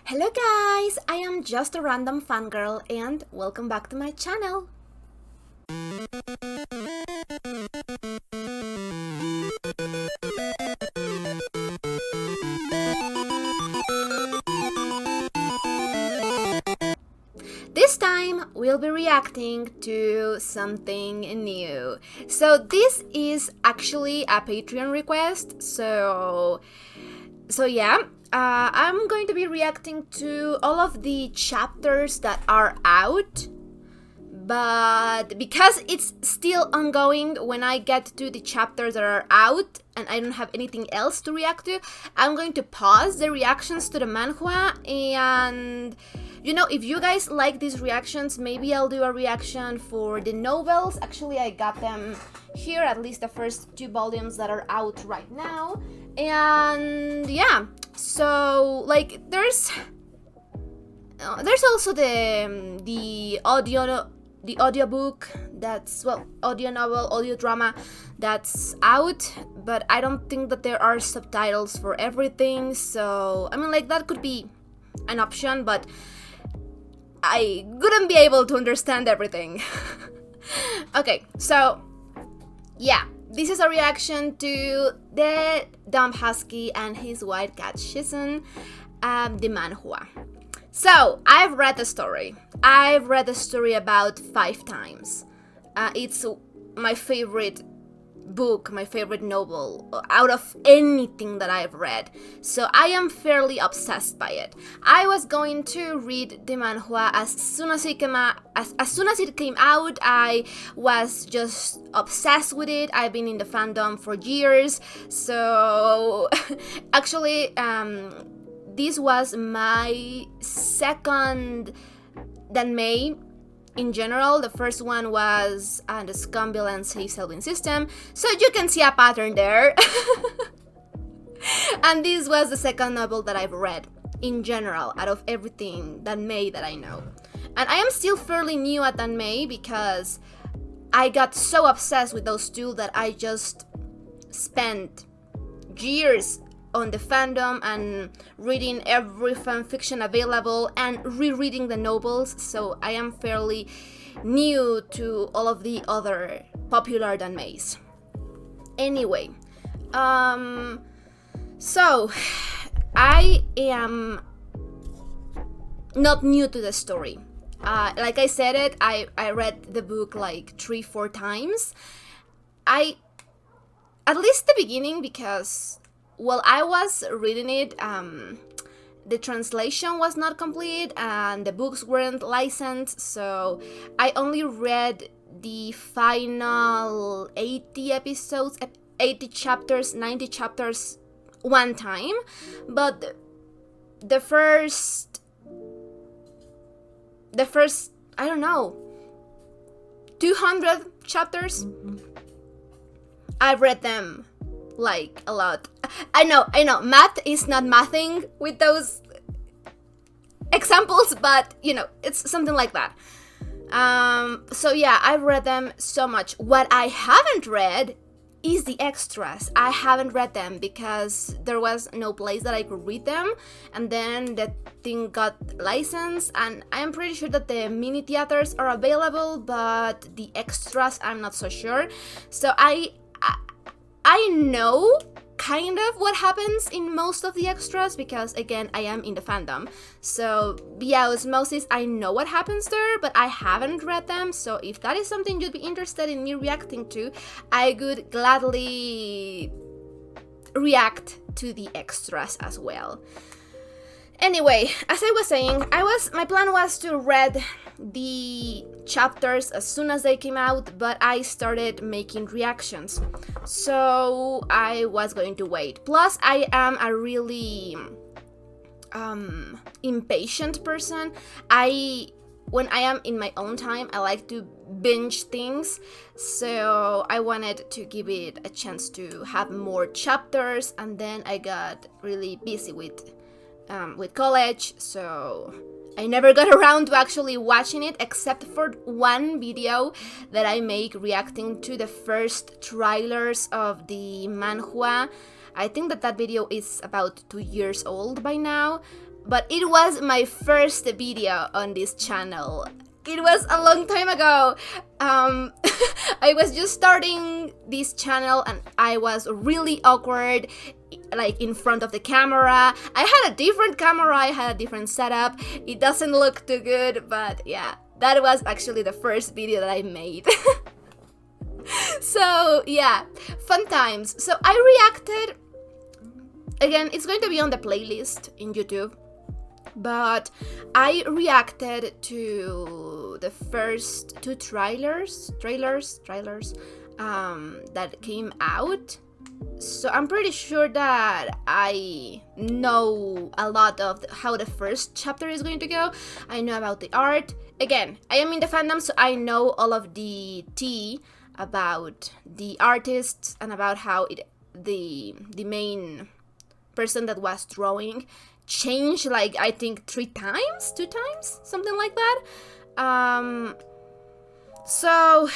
Hello guys, I am just a random fangirl and welcome back to my channel. This time we'll be reacting to something new. So this is actually a Patreon request, so yeah, I'm going to be reacting to all of the chapters that are out, but because it's still ongoing, when I get to the chapters that are out and I don't have anything else to react to, I'm going to pause the reactions to the manhwa, and you know, if you guys like these reactions, maybe I'll do a reaction for the novels. Actually, I got them here, at least the first 2 volumes that are out right now. And yeah, so like there's also the audiobook that's, well, audio novel, audio drama that's out, but I don't think that there are subtitles for everything. So I mean, like, that could be an option, but I wouldn't be able to understand everything. Okay, so yeah, this is a reaction to the dumb Husky and his white cat Shizun, the manhua. So I've read the story. I've read the story about 5 times. It's my favorite book, my favorite novel out of anything that I've read, so I am fairly obsessed by it. I was going to read the manhwa as soon as it came out. As soon as it came out, I was just obsessed with it. I've been in the fandom for years, so actually this was my second Danmei. In general, the first one was the Scum Villain Safe Selvin System, so you can see a pattern there. And this was the second novel that I've read in general out of everything Danmei that I know. And I am still fairly new at Danmei because I got so obsessed with those 2 that I just spent years on the fandom and reading every fanfiction available and rereading the novels, so I am fairly new to all of the other popular Danmeis. Anyway, so I am not new to the story. Like I said it, I read the book like 3-4 times. At least the beginning, because while I was reading it, the translation was not complete and the books weren't licensed, so I only read the final 80 episodes, 80 chapters, 90 chapters one time, but the first, I don't know, 200 chapters, I've read them like a lot. I know, math is not mathing with those examples, but you know, it's something like that. So yeah, I've read them so much. What I haven't read is the extras. I haven't read them because there was no place that I could read them, and then the thing got licensed, and I'm pretty sure that the mini theaters are available, but the extras I'm not so sure. So I know kind of what happens in most of the extras because, again, I am in the fandom. So via osmosis, I know what happens there, but I haven't read them. So if that is something you'd be interested in me reacting to, I would gladly react to the extras as well. Anyway, as I was saying, my plan was to read the chapters as soon as they came out, but I started making reactions, so I was going to wait. Plus, I am a really impatient person. When I am in my own time, I like to binge things, so I wanted to give it a chance to have more chapters, and then I got really busy with college, so I never got around to actually watching it, except for one video that I make reacting to the first trailers of the manhwa. I think that video is about 2 years old by now, but it was my first video on this channel. It was a long time ago. I was just starting this channel and I was really awkward, like in front of the camera. I had a different camera, I had a different setup. It doesn't look too good, but yeah, that was actually the first video that I made. So yeah, fun times. So I reacted. Again, it's going to be on the playlist in YouTube. But I reacted to the first two trailers that came out. So I'm pretty sure that I know a lot of how the first chapter is going to go. I know about the art. Again, I am in the fandom, so I know all of the tea about the artists and about how the main person that was drawing changed, like I think 2 times, something like that. So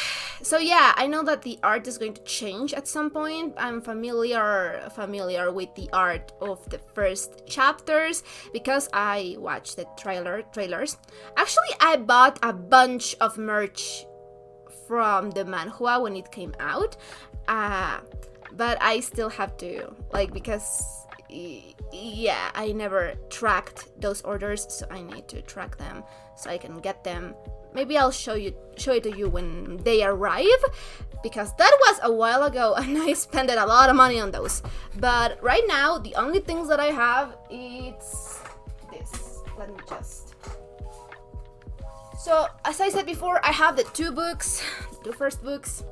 yeah, I know that the art is going to change at some point. I'm familiar with the art of the first chapters because I watched the trailers. Actually, I bought a bunch of merch from the Manhua when it came out, but I still have to, like, because yeah, I never tracked those orders, so I need to track them so I can get them. Maybe I'll show it to you when they arrive, because that was a while ago and I spent a lot of money on those. But right now, the only things that I have is this. Let me just... So, as I said before, I have the two first books.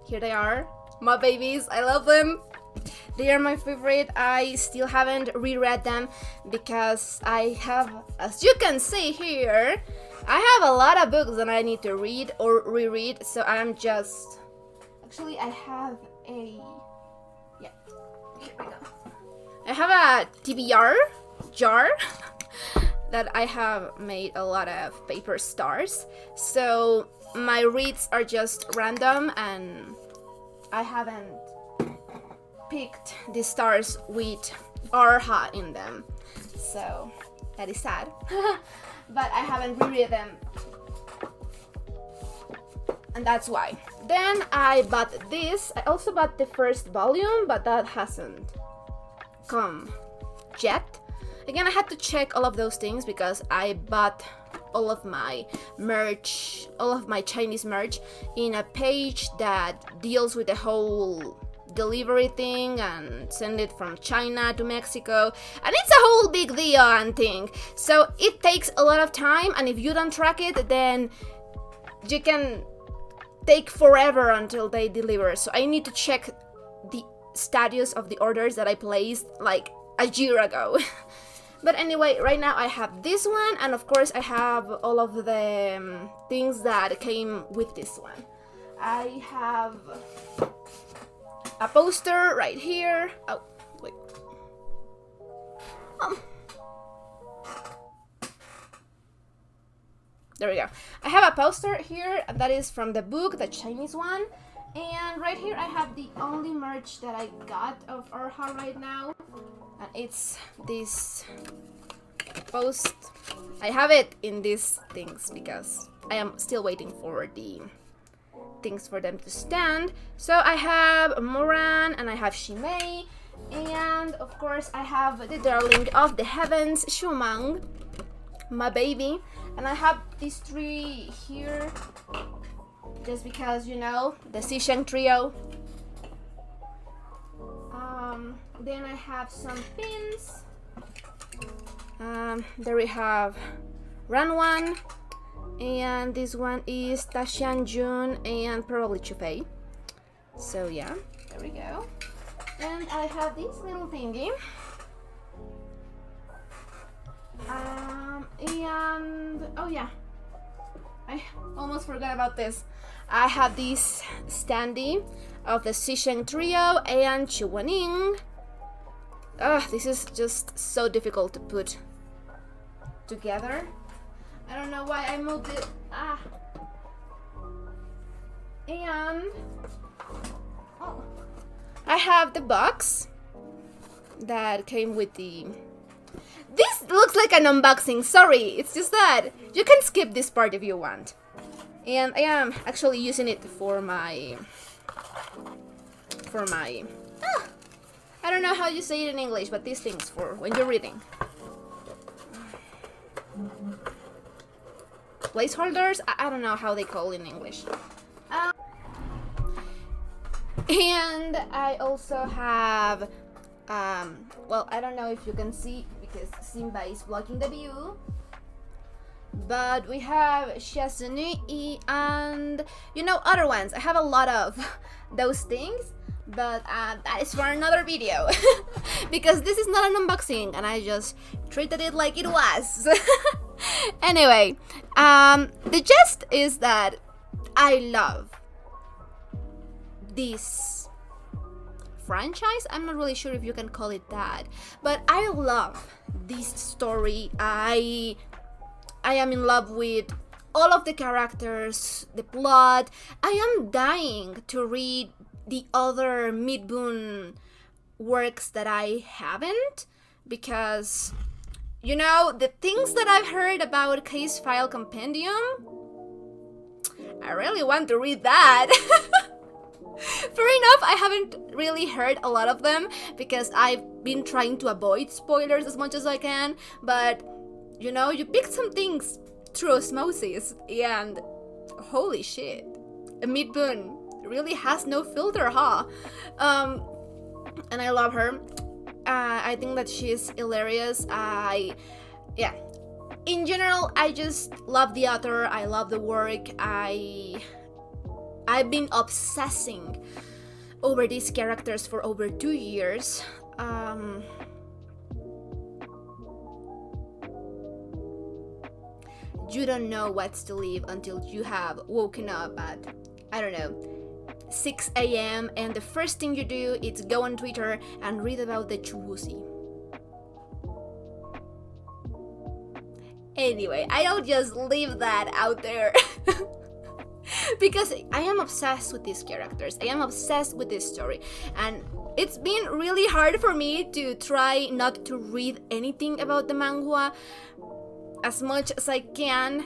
Here they are. My babies, I love them. They are my favorite. I still haven't reread them because I have, as you can see here, I have a lot of books that I need to read or reread, so I'm just... Actually, I have a... Yeah, here we go. I have a TBR jar that I have made a lot of paper stars, so my reads are just random and I haven't picked the stars with Arha in them, so that is sad. But I haven't reread them, and that's why. Then I bought this. I also bought the first volume, but that hasn't come yet. Again, I had to check all of those things because I bought all of my merch, all of my Chinese merch in a page that deals with the whole delivery thing and send it from China to Mexico, and it's a whole big deal and thing, so it takes a lot of time, and if you don't track it, then you can take forever until they deliver. So I need to check the status of the orders that I placed like a year ago. But anyway, right now I have this one, and of course I have all of the things that came with this one. I have a poster right here. Oh, wait. There we go. I have a poster here that is from the book, the Chinese one. And right here I have the only merch that I got of Arha right now. And it's this post. I have it in these things because I am still waiting for the things for them to stand. So I have Moran and I have Shimei, and of course I have the darling of the heavens, Shumang, my baby, and I have these three here just because, you know, the Xisheng trio. Then I have some pins. There we have Ranwan, and this one is Taxian Jun and probably Chupei. So yeah, there we go. And I have this little thingy. And oh yeah, I almost forgot about this. I have this standee of the Xisheng trio and Chuaning. This is just so difficult to put together. I don't know why I moved it. And oh, I have the box that came with the This looks like an unboxing, sorry. It's just that you can skip this part if you want. And I am actually using it for my I don't know how you say it in English, but these things for when you're reading. Placeholders? I don't know how they call it in English. And I also have, well, I don't know if you can see because Simba is blocking the view. But we have Shizun and, you know, other ones. I have a lot of those things, but that is for another video. Because this is not an unboxing and I just treated it like it was. Anyway, the gist is that I love this franchise. I'm not really sure if you can call it that, but I love this story. I am in love with all of the characters, the plot. I am dying to read the other Midboon works that I haven't, because, you know, the things that I've heard about Case File Compendium, I really want to read that. Fair enough, I haven't really heard a lot of them because I've been trying to avoid spoilers as much as I can, but you know, you pick some things through osmosis, and holy shit, Midboon really has no filter, huh? And I love her. I think that she's hilarious. Yeah. In general, I just love the author. I love the work. I've been obsessing over these characters for over 2 years. You don't know what's to live until you have woken up at, I don't know, 6 a.m. and the first thing you do is go on Twitter and read about the Chubusi. Anyway, I'll just leave that out there. Because I am obsessed with these characters. I am obsessed with this story. And it's been really hard for me to try not to read anything about the manhwa as much as I can,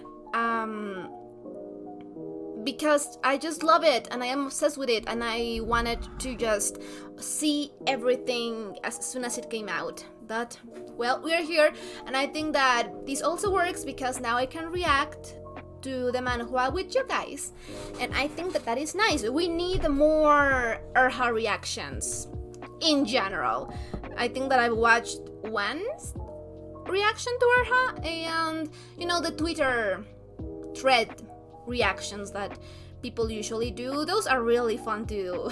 because I just love it and I am obsessed with it, and I wanted to just see everything as soon as it came out. But, well, we are here, and I think that this also works because now I can react to the manhwa with you guys, and I think that that is nice. We need more Erha reactions in general. I think that I've watched one reaction to Erha, and you know, the Twitter thread reactions that people usually do, those are really fun to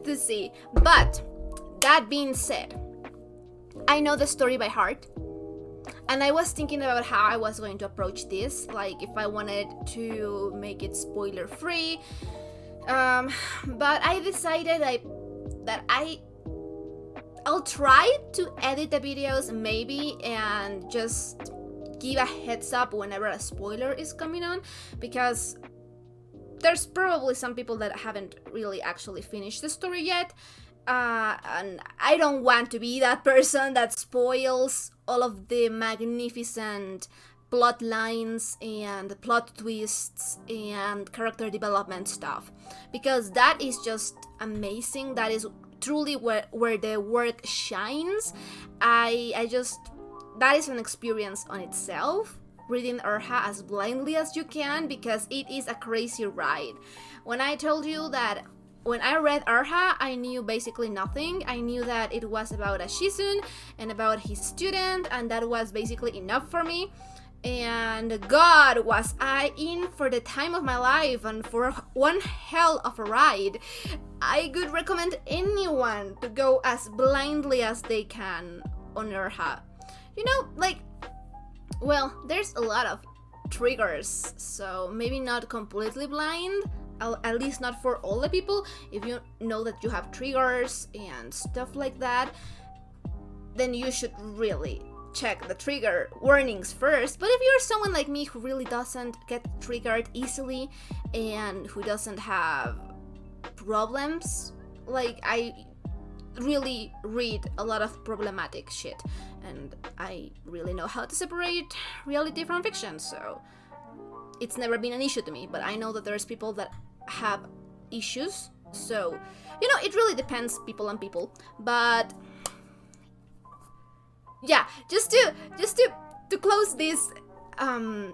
to see. But that being said, I know the story by heart, and I was thinking about how I was going to approach this, like if I wanted to make it spoiler free, but I decided that I'll try to edit the videos maybe and just give a heads up whenever a spoiler is coming on, because there's probably some people that haven't really actually finished the story yet, and I don't want to be that person that spoils all of the magnificent plot lines and plot twists and character development stuff, because that is just amazing. That is truly where the work shines. That is an experience on itself, reading Erha as blindly as you can, because it is a crazy ride. When I told you that when I read Erha, I knew basically nothing. I knew that it was about a Shizun and about his student, and that was basically enough for me. And God, was I in for the time of my life and for one hell of a ride. I would recommend anyone to go as blindly as they can on Erha. You know, like, well, there's a lot of triggers, so maybe not completely blind, at least not for all the people. If you know that you have triggers and stuff like that, then you should really check the trigger warnings first. But if you're someone like me who really doesn't get triggered easily and who doesn't have problems, like really read a lot of problematic shit, and I really know how to separate reality from fiction, so it's never been an issue to me. But I know that there's people that have issues, so it really depends people on people. But yeah, just to close this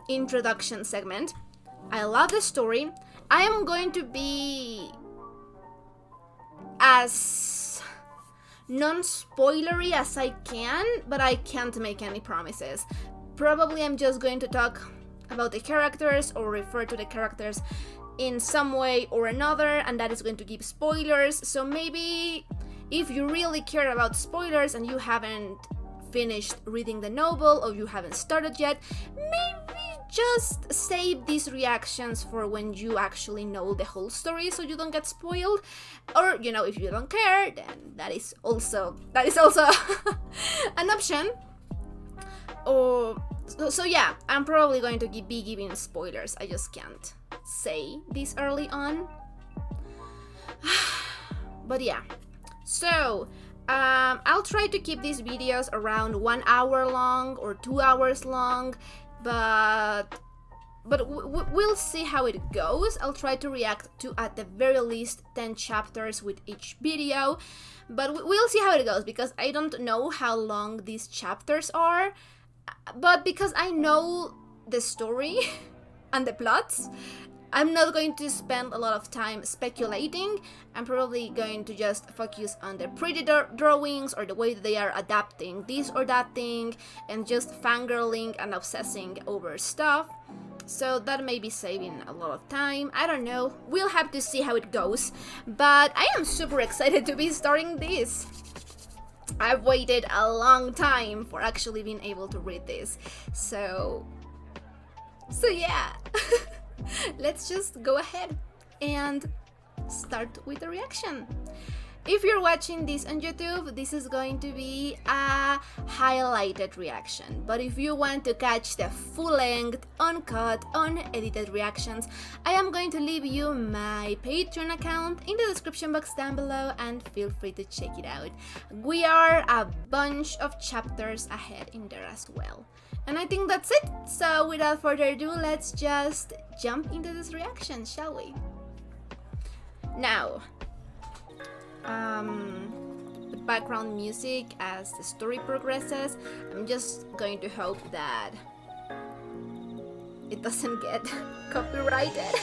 introduction segment, I love the story. I am going to be as non-spoilery as I can, but I can't make any promises. Probably I'm just going to talk about the characters or refer to the characters in some way or another, and that is going to give spoilers. So maybe if you really care about spoilers and you haven't finished reading the novel or you haven't started yet, maybe just save these reactions for when you actually know the whole story so you don't get spoiled. Or if you don't care, then that is also an option. Or so yeah, I'm probably going to be giving spoilers. I just can't say this early on. But yeah, so I'll try to keep these videos around 1 hour long or 2 hours long, but we'll see how it goes. I'll try to react to at the very least 10 chapters with each video, but we'll see how it goes, because I don't know how long these chapters are, but because I know the story and the plots, I'm not going to spend a lot of time speculating. I'm probably going to just focus on the pretty drawings or the way that they are adapting this or that thing, and just fangirling and obsessing over stuff. So that may be saving a lot of time. I don't know. We'll have to see how it goes. But I am super excited to be starting this. I've waited a long time for actually being able to read this. So yeah. Let's just go ahead and start with the reaction. If you're watching this on YouTube, this is going to be a highlighted reaction. But if you want to catch the full-length, uncut, unedited reactions, I am going to leave you my Patreon account in the description box down below, and feel free to check it out. We are a bunch of chapters ahead in there as well. And I think that's it. So without further ado, let's just jump into this reaction, shall we? Now, with background music as the story progresses, I'm just going to hope that it doesn't get copyrighted.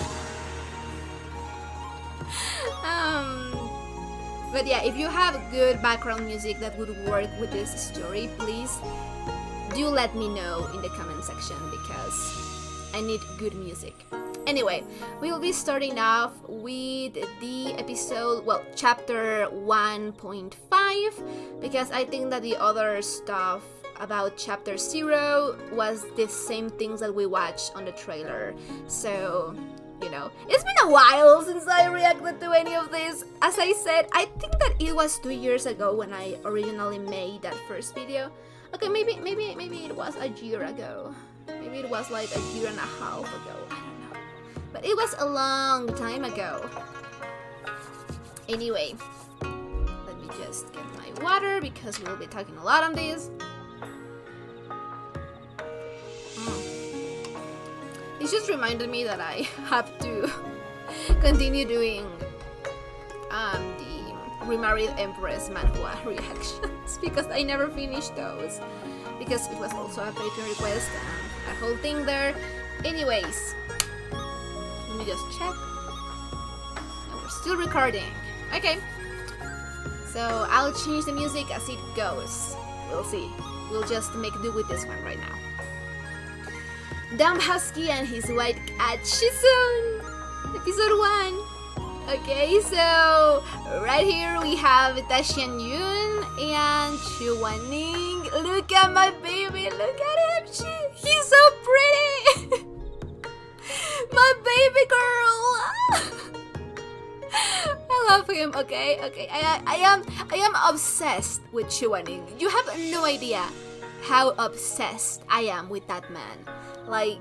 But yeah, if you have good background music that would work with this story, please do let me know in the comment section, because I need good music. Anyway, we'll be starting off with the episode, well, chapter 1.5, because I think that the other stuff about chapter 0 was the same things that we watched on the trailer. So, it's been a while since I reacted to any of this. As I said, I think that it was 2 years ago when I originally made that first video. Okay, maybe it was a year ago. Maybe it was like a year and a half ago. I don't know. But it was a long time ago. Anyway, let me just get my water, because we'll be talking a lot on this. It just reminded me that I have to continue doing the Remarried Empress Manhua reactions, because I never finished those, because it was also a Patreon request and a whole thing there. Anyways, let me just check. And we're still recording. Okay, so I'll change the music as it goes. We'll see. We'll just make do with this one right now. Dumb Husky and his white cat Shizun, episode 1. Okay, so right here we have Tashian Yun and Chuaning. Look at my baby, look at him, he's so pretty. My baby girl. I love him. Okay, I am obsessed with Chuaning. You have no idea how obsessed I am with that man. Like,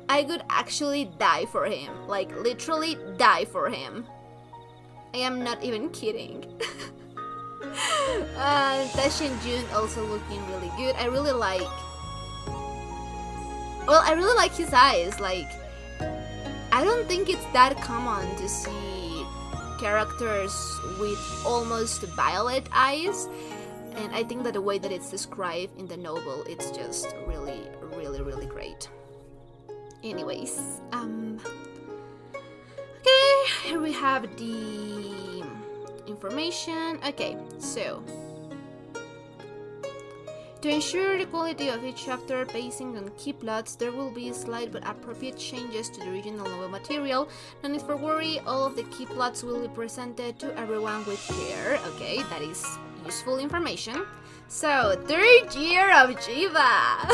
I could actually die for him. Like, literally die for him. I am not even kidding. Tashi and Jun also looking really good. I really like his eyes. Like, I don't think it's that common to see characters with almost violet eyes, and I think that the way that it's described in the novel, it's just really, really, really great. Anyways, okay, here we have the information. Okay, so to ensure the quality of each chapter, pacing and key plots, there will be slight but appropriate changes to the original novel material. No need for worry, all of the key plots will be presented to everyone with care. Okay, that is useful information. So, third year of Jiva!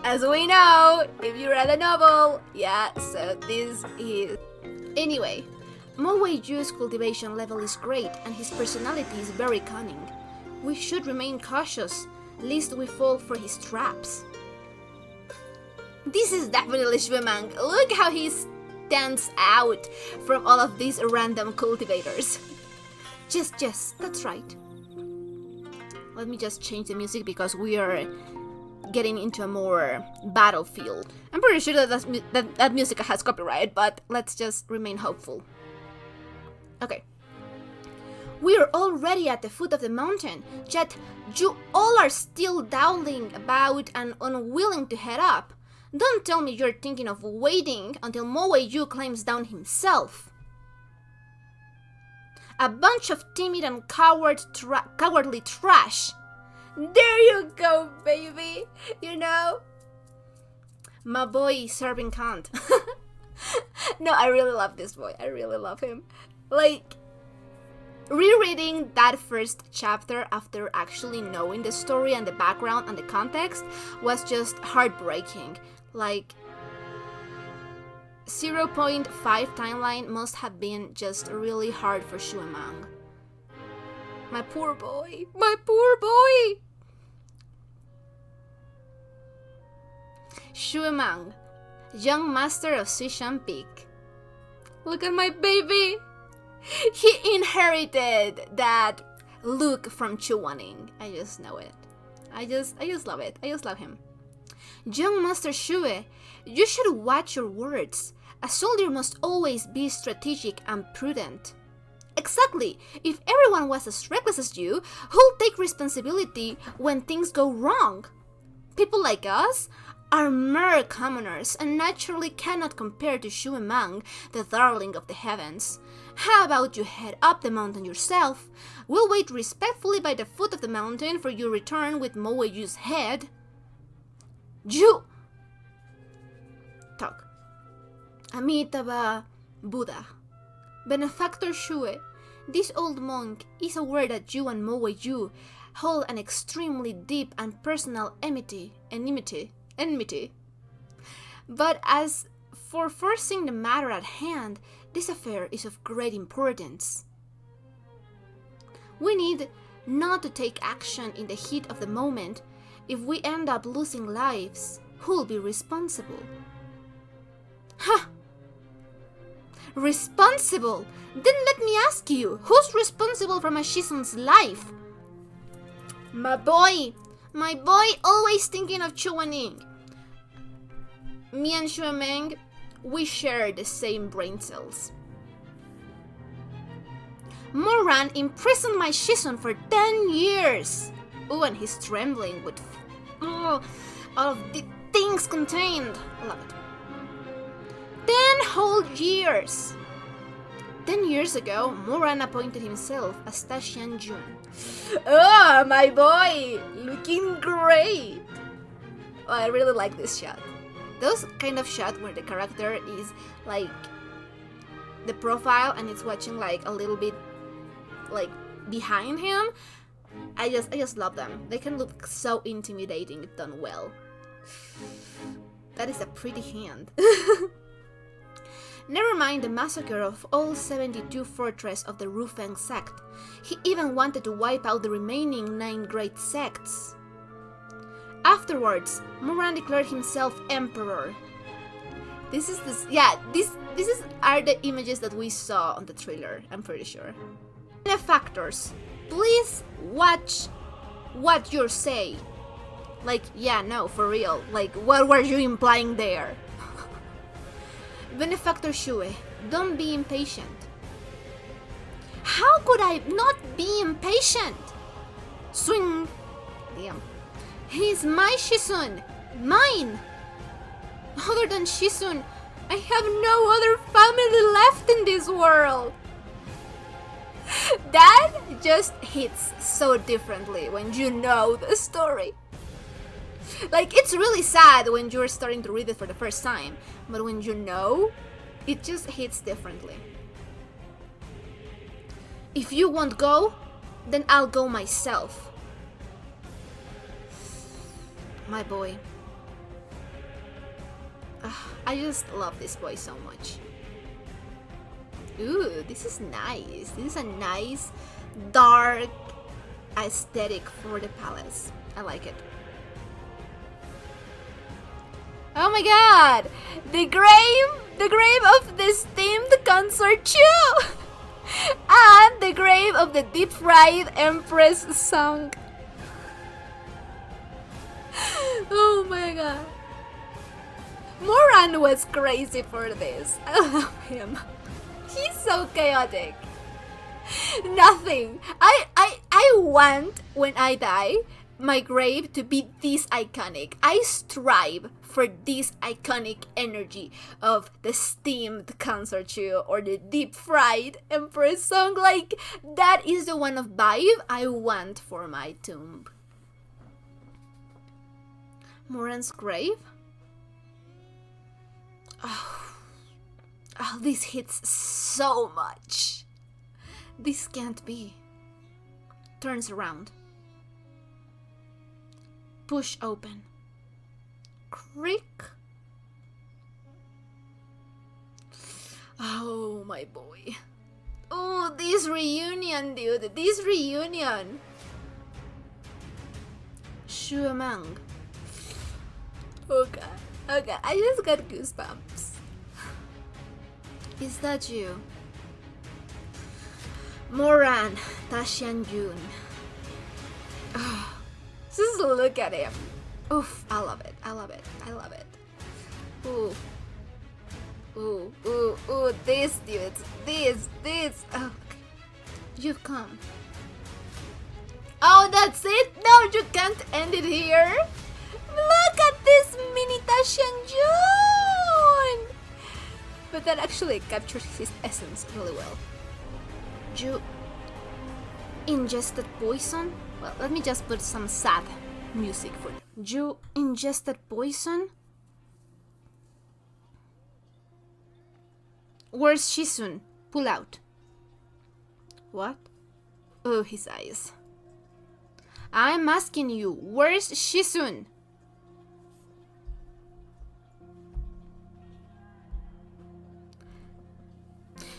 As we know, if you read the novel, yeah, so this is... Anyway, Mo Wei-ju's cultivation level is great and his personality is very cunning. We should remain cautious, lest we fall for his traps. This is definitely Shuemang. Look how he stands out from all of these random cultivators. Yes, that's right. Let me just change the music because we are getting into a more battlefield. I'm pretty sure that music has copyright, but let's just remain hopeful. Okay. We are already at the foot of the mountain, yet you all are still dawdling about and unwilling to head up. Don't tell me you're thinking of waiting until Mo Wei-ju climbs down himself. A bunch of timid and cowardly trash. There you go, baby. You know, my boy serving cunt. No, I really love this boy. I really love him. Like, rereading that first chapter after actually knowing the story and the background and the context was just heartbreaking. Like, 0.5 timeline must have been just really hard for Shuemang. My poor boy. My poor boy! Shuemang, young master of Sishan Peak. Look at my baby! He inherited that look from Chuaning. I just know it. I just love it. I just love him. Young Master Shue, you should watch your words. A soldier must always be strategic and prudent. Exactly. If everyone was as reckless as you, who'll take responsibility when things go wrong? People like us are mere commoners and naturally cannot compare to Shuemang, the darling of the heavens. How about you head up the mountain yourself? We'll wait respectfully by the foot of the mountain for your return with Mo Wei-ju's head. You! Talk. Amitabha Buddha. Benefactor Shue, this old monk is aware that you and Mo Wei-ju hold an extremely deep and personal enmity. But as for forcing the matter at hand, this affair is of great importance. We need not to take action in the heat of the moment. If we end up losing lives, who'll be responsible? Ha! Responsible? Then let me ask you, who's responsible for my Shizun's life? My boy always thinking of Chuaning. Me and Shuemeng, we share the same brain cells. Moran imprisoned my Shizun for 10 years. Oh, and he's trembling with all of the things contained. I love it. 10 whole years. 10 years ago, Moran appointed himself as Tashian Jun. Oh, my boy! Looking great! Oh, I really like this shot. Those kind of shot where the character is like the profile and it's watching like a little bit like behind him. I just love them. They can look so intimidating if done well. That is a pretty hand. Never mind the massacre of all 72 fortress of the Rufeng sect. He even wanted to wipe out the remaining 9 great sects. Afterwards, Moran declared himself emperor. These are the images that we saw on the trailer, I'm pretty sure. Benefactors, please watch what you say. Like, yeah, no, for real. Like, what were you implying there? Benefactor Shue, don't be impatient. How could I not be impatient? Swing. Damn. He's my Shizun. Mine. Other than Shizun, I have no other family left in this world. That just hits so differently when you know the story. Like, it's really sad when you're starting to read it for the first time, but when you know, it just hits differently. If you won't go, then I'll go myself. My boy. I just love this boy so much. Ooh, this is nice. This is a nice, dark aesthetic for the palace. I like it. Oh my god! The grave of the steamed concert too! And the grave of the deep-fried Empress song. Oh my god. Moran was crazy for this. I love him. He's so chaotic. Nothing. I want, when I die, my grave to be this iconic. I strive for this iconic energy of the steamed concerto or the deep-fried Empress song. Like, that is the one of vibe I want for my tomb. Moran's grave? Oh, this hits so much. This can't be. Turns around. Push open. Creak. Oh, my boy. Oh, this reunion, dude. This reunion. Shuemang. Oh god. Oh god. I just got goosebumps. Is that you? Moran Tashanjun. Oh, just look at him. Oof, I love it. I love it. I love it. Ooh. Ooh, ooh, ooh, this dude. This. Oh, okay. You've come. Oh, that's it? No, you can't end it here. Look at this mini Tashanjun! But that actually captures his essence really well. You ingested poison? Well, let me just put some sad music for you. You ingested poison? Where's Shizun? Pull out. What? Oh, his eyes. I'm asking you, where's Shizun?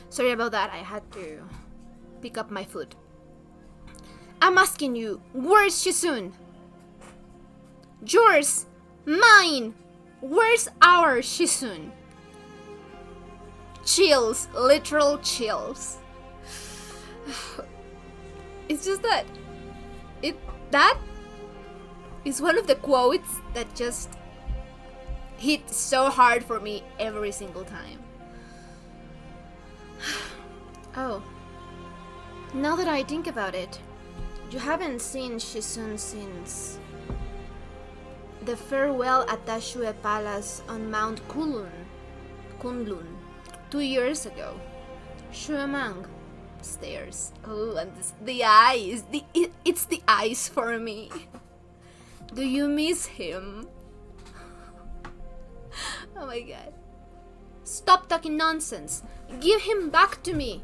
Sorry about that, I had to pick up my food. I'm asking you, where's Shizun? Yours, mine, where's our Shizun? Chills, literal chills. It's just that that is one of the quotes that just hit so hard for me every single time. Oh, now that I think about it, you haven't seen Shizun since the farewell at Dashue Palace on Mount Kunlun, 2 years ago. Shuemang stares. Oh, and the eyes. It's the eyes for me. Do you miss him? Oh my god. Stop talking nonsense. Give him back to me.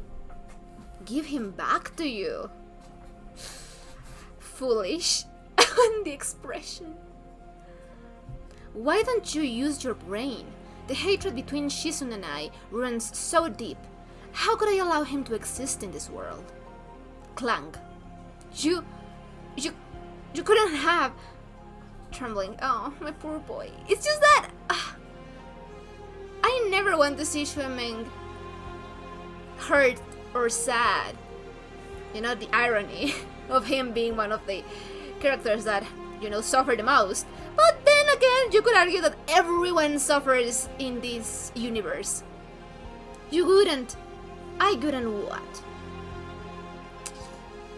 Give him back to you. Foolish. The expression. Why don't you use your brain? The hatred between Shizun and I runs so deep. How could I allow him to exist in this world? Clang. You couldn't have... Trembling. Oh, my poor boy. It's just that... I never want to see Shuemeng hurt or sad. You know, the irony of him being one of the characters that, you know, suffer the most. But then again, you could argue that everyone suffers in this universe. You wouldn't. I couldn't what?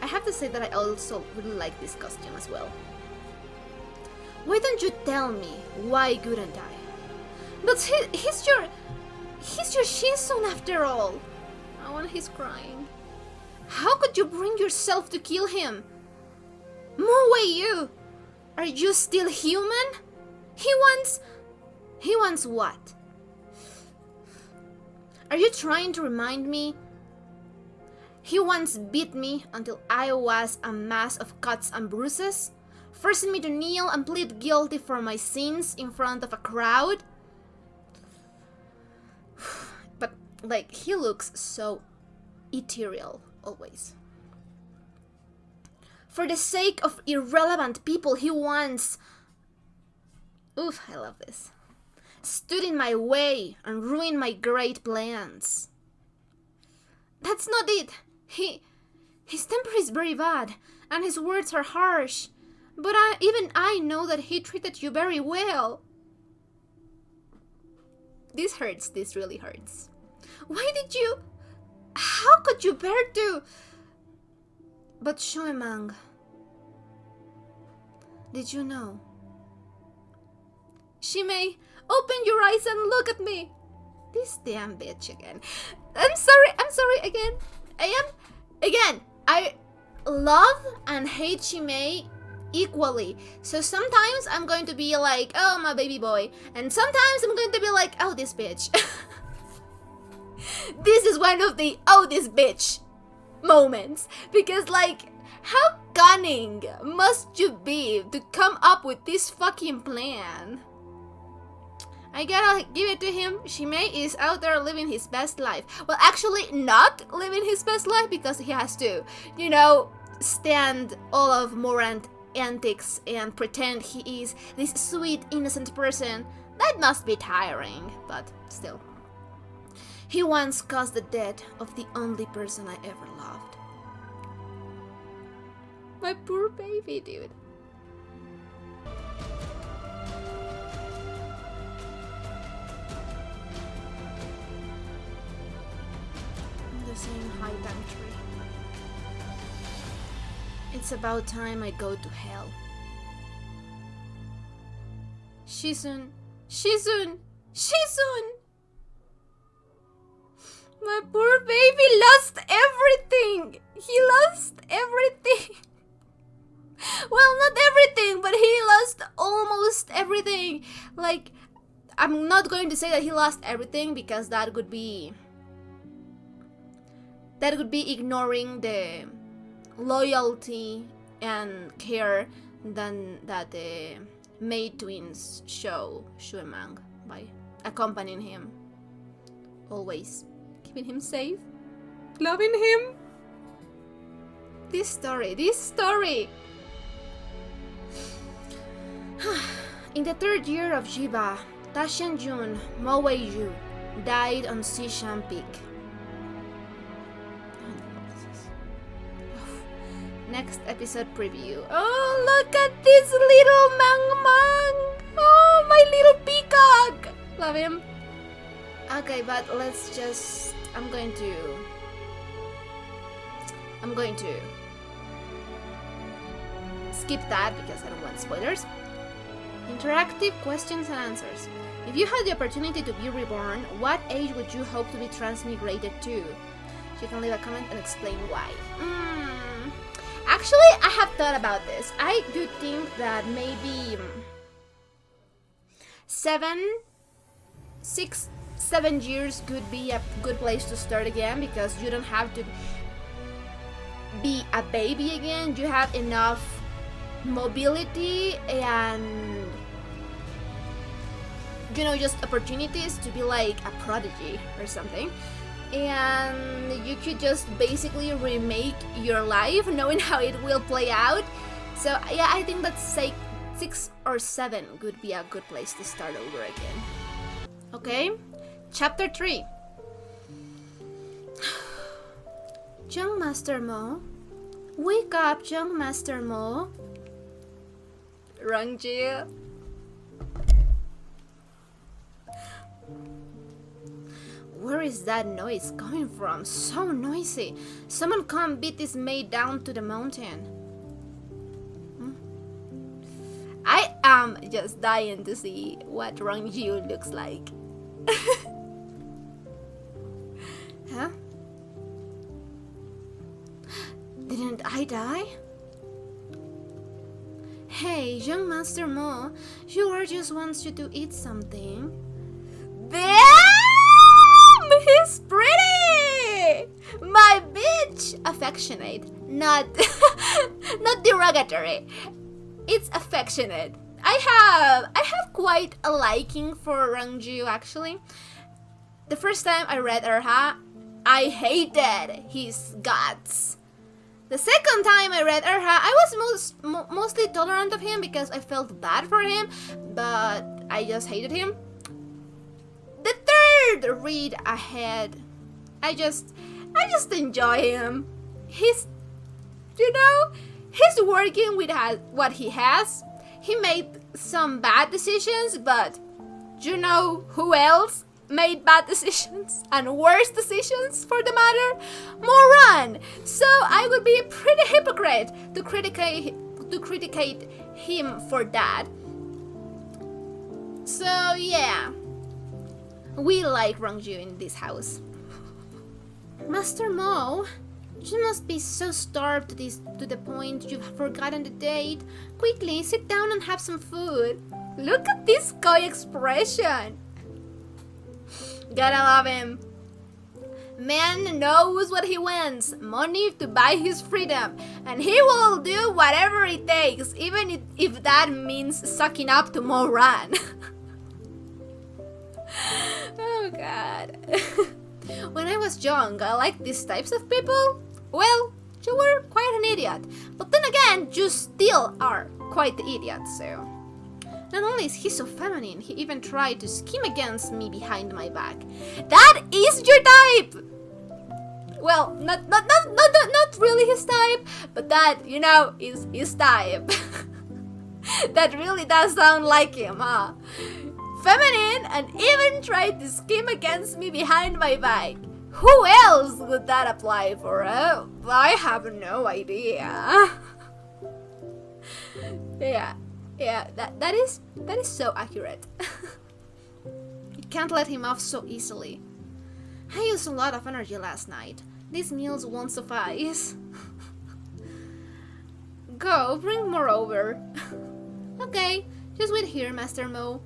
I have to say that I also really like this costume as well. Why don't you tell me why couldn't I? But he's your Shizun after all. Oh, and he's crying. How could you bring yourself to kill him? Moe, you! Are you still human? He wants what? Are you trying to remind me? He once beat me until I was a mass of cuts and bruises, forcing me to kneel and plead guilty for my sins in front of a crowd. But, like, he looks so ethereal, always. For the sake of irrelevant people, he once... Oof, I love this. Stood in my way and ruined my great plans. That's not it. His temper is very bad, and his words are harsh. But even I know that he treated you very well. This hurts. This really hurts. Why did you... How could you bear to... But Shuemang, did you know? Shimei, open your eyes and look at me. This damn bitch again. I'm sorry again. I love and hate Shimei equally. So sometimes I'm going to be like, oh, my baby boy. And sometimes I'm going to be like, oh, this bitch. This is one of the, oh, this bitch moments. Because, like, how cunning must you be to come up with this fucking plan? I gotta give it to him. Shimei is out there living his best life. Well, actually not living his best life because he has to, you know, stand all of Morant's antics and pretend he is this sweet, innocent person. That must be tiring, but still. He once caused the death of the only person I ever loved. My poor baby, dude. The same high tree. It's about time I go to hell. Shizun! Shizun! Shizun! My poor baby lost everything! He lost everything! Well, not everything, but he lost almost everything. Like, I'm not going to say that he lost everything because that would be ignoring the loyalty and care that the Mei twins show Shuemang by accompanying him, always keeping him safe, loving him. This story. In the third year of Jiba, Tashenjun Moeiju died on Sishan Peak. Next episode preview. Oh, look at this little Mang. Oh, my little peacock. Love him. Okay, but let's just... I'm going to skip that because I don't want spoilers. Interactive questions and answers. If you had the opportunity to be reborn, what age would you hope to be transmigrated to? You can leave a comment and explain why. Actually, I have thought about this. I do think that maybe 7 years could be a good place to start again because you don't have to be a baby again. You have enough mobility and, you know, just opportunities to be like a prodigy or something. And you could just basically remake your life knowing how it will play out. So yeah, I think that 6 or 7 could be a good place to start over again. Okay, chapter 3. Young Master Mo, Wake up, young Master Mo. Rangju. Where is that noise coming from? So noisy. Someone come beat this maid down to the mountain. I am just dying to see what Rangju looks like. Huh? Didn't I die? Hey, young Master Mo, Shuar just wants you to eat something. Damn! He's pretty! My bitch! Affectionate, not not derogatory. It's affectionate. I have quite a liking for Rangju actually. The first time I read Erha, I hated his guts. The second time I read Erha, I was mostly tolerant of him because I felt bad for him, but I just hated him. The third read ahead, I just enjoy him. He's working with what he has. He made some bad decisions, but you know who else made bad decisions and worse decisions for the matter? Moran. So I would be a pretty hypocrite to criticate him for that. So yeah, we like Rangju in this house. Master Mo, you must be so starved to the point you've forgotten the date. Quickly, sit down and have some food. Look at this coy expression. Gotta love him. Man knows what he wants. Money to buy his freedom. And he will do whatever it takes, even if that means sucking up to Moran. Oh God. When I was young, I liked these types of people. Well, you were quite an idiot. But then again, you still are quite the idiot, so... Not only is he so feminine, he even tried to scheme against me behind my back. That is your type! Well, not really his type, but that, is his type. That really does sound like him, huh? Feminine and even tried to scheme against me behind my back. Who else would that apply for? I have no idea. Yeah, that is so accurate. You can't let him off so easily. I used a lot of energy last night. These meals won't suffice. Go, bring more over. Okay, just wait here, Master Mo.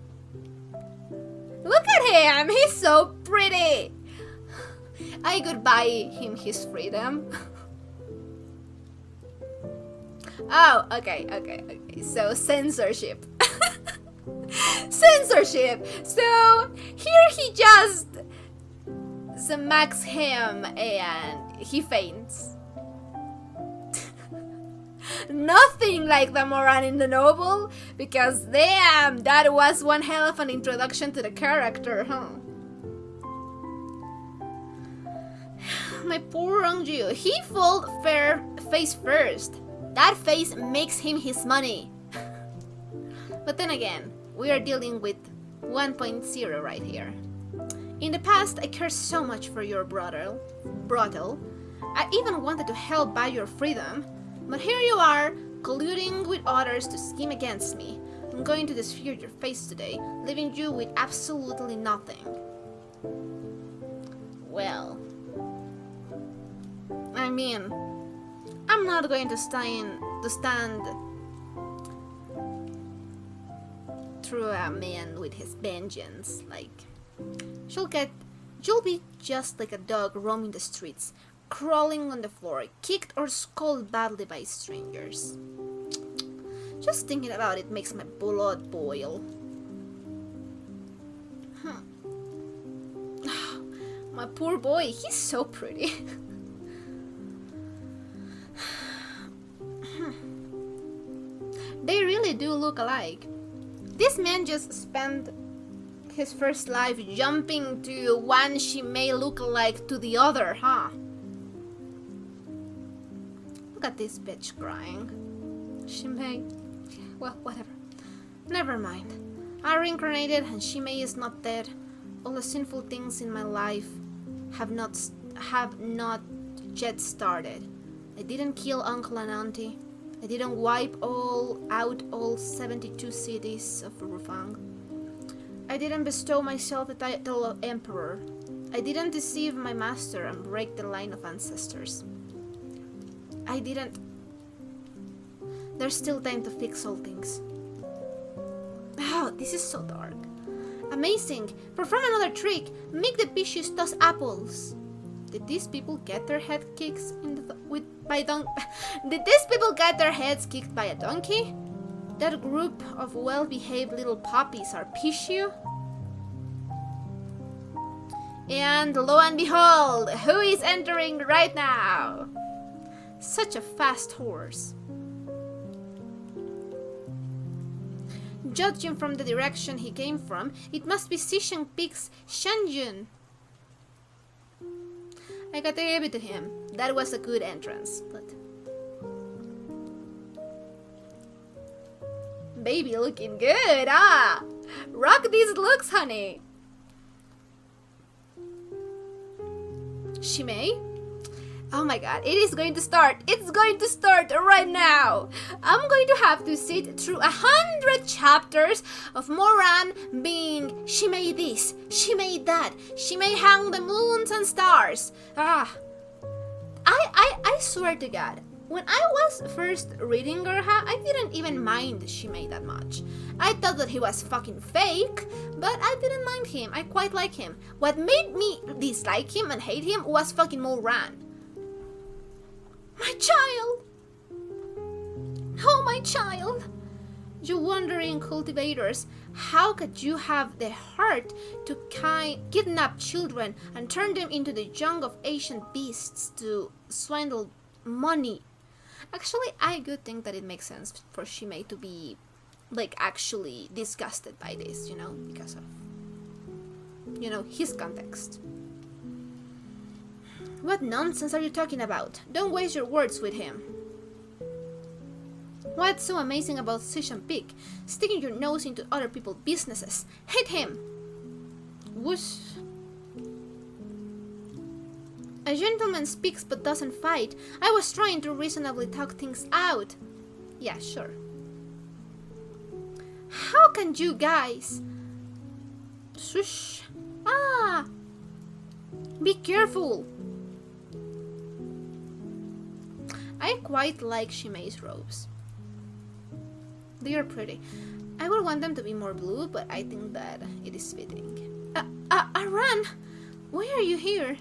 Look at him, he's so pretty. I could buy him his freedom. Oh, okay. So censorship. Censorship. So here he just smacks him and he faints. Nothing like the Moran in the novel, because damn, that was one hell of an introduction to the character, huh? My poor Rangju, he fell face first. That face makes him his money. But then again, we are dealing with 1.0 right here. In the past, I cared so much for your brothel. I even wanted to help buy your freedom. But here you are, colluding with others to scheme against me. I'm going to disfigure your face today, leaving you with absolutely nothing. Well, I mean, I'm not going to stand through a man with his vengeance. Like, you'll be just like a dog roaming the streets, crawling on the floor, kicked or scolded badly by strangers. Just thinking about it makes my blood boil. My poor boy, he's so pretty. They really do look alike. This man just spent his first life jumping to one she may look alike to the other, huh? Look at this bitch crying. Shimei. Well, whatever. Never mind. I reincarnated and Shimei is not dead. All the sinful things in my life have not yet started. I didn't kill uncle and auntie. I didn't wipe out all 72 cities of Rufang. I didn't bestow myself the title of emperor. I didn't deceive my master and break the line of ancestors. I didn't... There's still time to fix all things. Oh, this is so dark. Amazing! Perform another trick! Make the vicious toss apples! Did these people get their head kicks Did these people get their heads kicked by a donkey? That group of well-behaved little puppies are Pishu? And lo and behold, who is entering right now? Such a fast horse. Judging from the direction he came from, it must be Xishan Peak's Shanjun. I gotta give it to him. That was a good entrance, but... Baby looking good, ah! Rock these looks, honey! Shimei? Oh my god, it is going to start! It's going to start right now! I'm going to have to sit through 100 chapters of Moran being Shimei this, Shimei that, Shimei hang the moons and stars. I swear to god, when I was first reading Gerha, I didn't even mind Shimei that much. I thought that he was fucking fake, but I didn't mind him. I quite like him. What made me dislike him and hate him was fucking Moran. My child! Oh, my child! You wandering cultivators, how could you have the heart to kidnap children and turn them into the young of ancient beasts to swindle money? Actually, I do think that it makes sense for Shimei to be, like, actually disgusted by this, you know, because of, you know, his context. What nonsense are you talking about? Don't waste your words with him. What's so amazing about Xishan Peak? Sticking your nose into other people's businesses. Hate him! Whoosh. A gentleman speaks but doesn't fight. I was trying to reasonably talk things out. Yeah, sure. How can you guys... Shush. Ah! Be careful! I quite like Shimei's robes. They are pretty. I would want them to be more blue, but I think that it is fitting. Aran! Why are you here?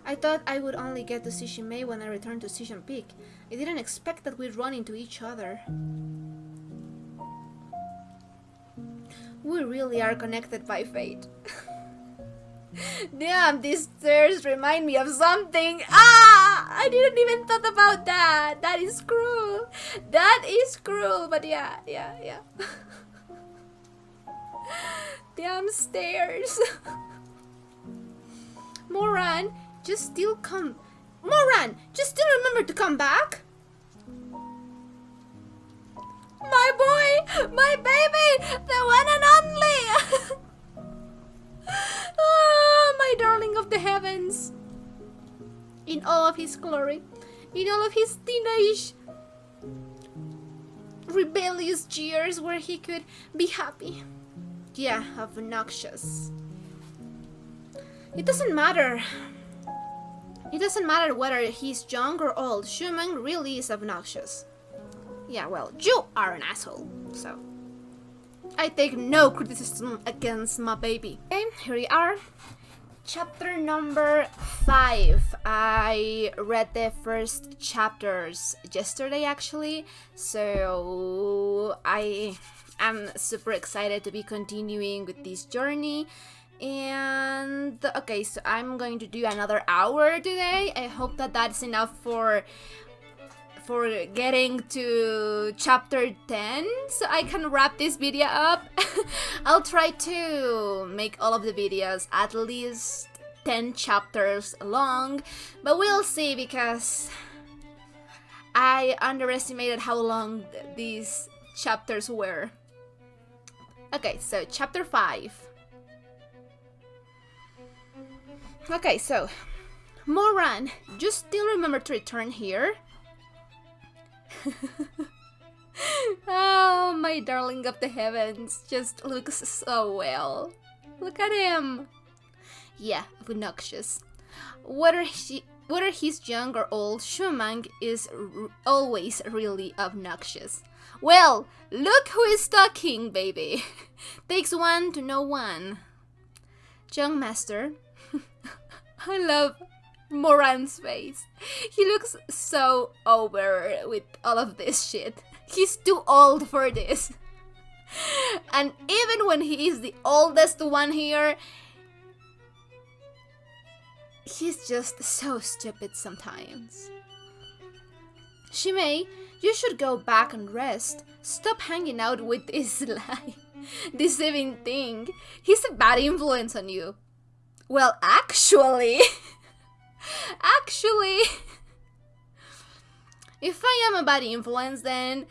I thought I would only get to see Shimei when I returned to Xishan Peak. I didn't expect that we'd run into each other. We really are connected by fate. Damn, these stairs remind me of something. I didn't even thought about that. That is cruel. That is cruel, but yeah. Damn stairs. Moran, just still remember to come back. My boy, my baby, the one and only. My darling of the heavens. In all of his glory, in all of his teenage rebellious years where he could be happy. Yeah, obnoxious. It doesn't matter. It doesn't matter whether he's young or old. Schumann really is obnoxious. Yeah, well, you are an asshole, so I take no criticism against my baby. Okay, here we are. Chapter number 5. I read the first chapters yesterday, actually, so I am super excited to be continuing with this journey. And okay, so I'm going to do another hour today. I hope that that's enough for getting to chapter 10 so I can wrap this video up. I'll try to make all of the videos at least 10 chapters long, but we'll see, because I underestimated how long these chapters were. Okay, so chapter 5. Okay, so Moran, you still remember to return here? Oh, my darling of the heavens just looks so well. Look at him. Yeah, obnoxious. Whether he's young or old, Shumang is always really obnoxious. Well, look who is talking, baby. Takes one to know one. Young master. I love Moran's face. He looks so over with all of this shit. He's too old for this. And even when he is the oldest one here, he's just so stupid sometimes. Shimei, you should go back and rest. Stop hanging out with this deceiving thing. He's a bad influence on you. Well, actually, if I am a bad influence, then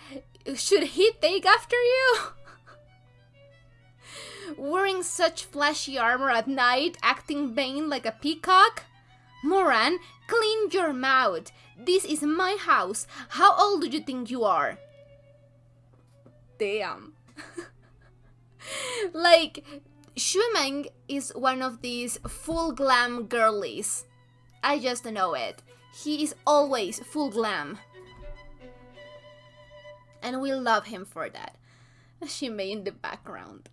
should he take after you? Wearing such flashy armor at night, acting vain like a peacock? Moran, clean your mouth. This is my house. How old do you think you are? Damn. Like, Shumeng is one of these full glam girlies. I just know it. He is always full glam. And we love him for that. Shimei in the background.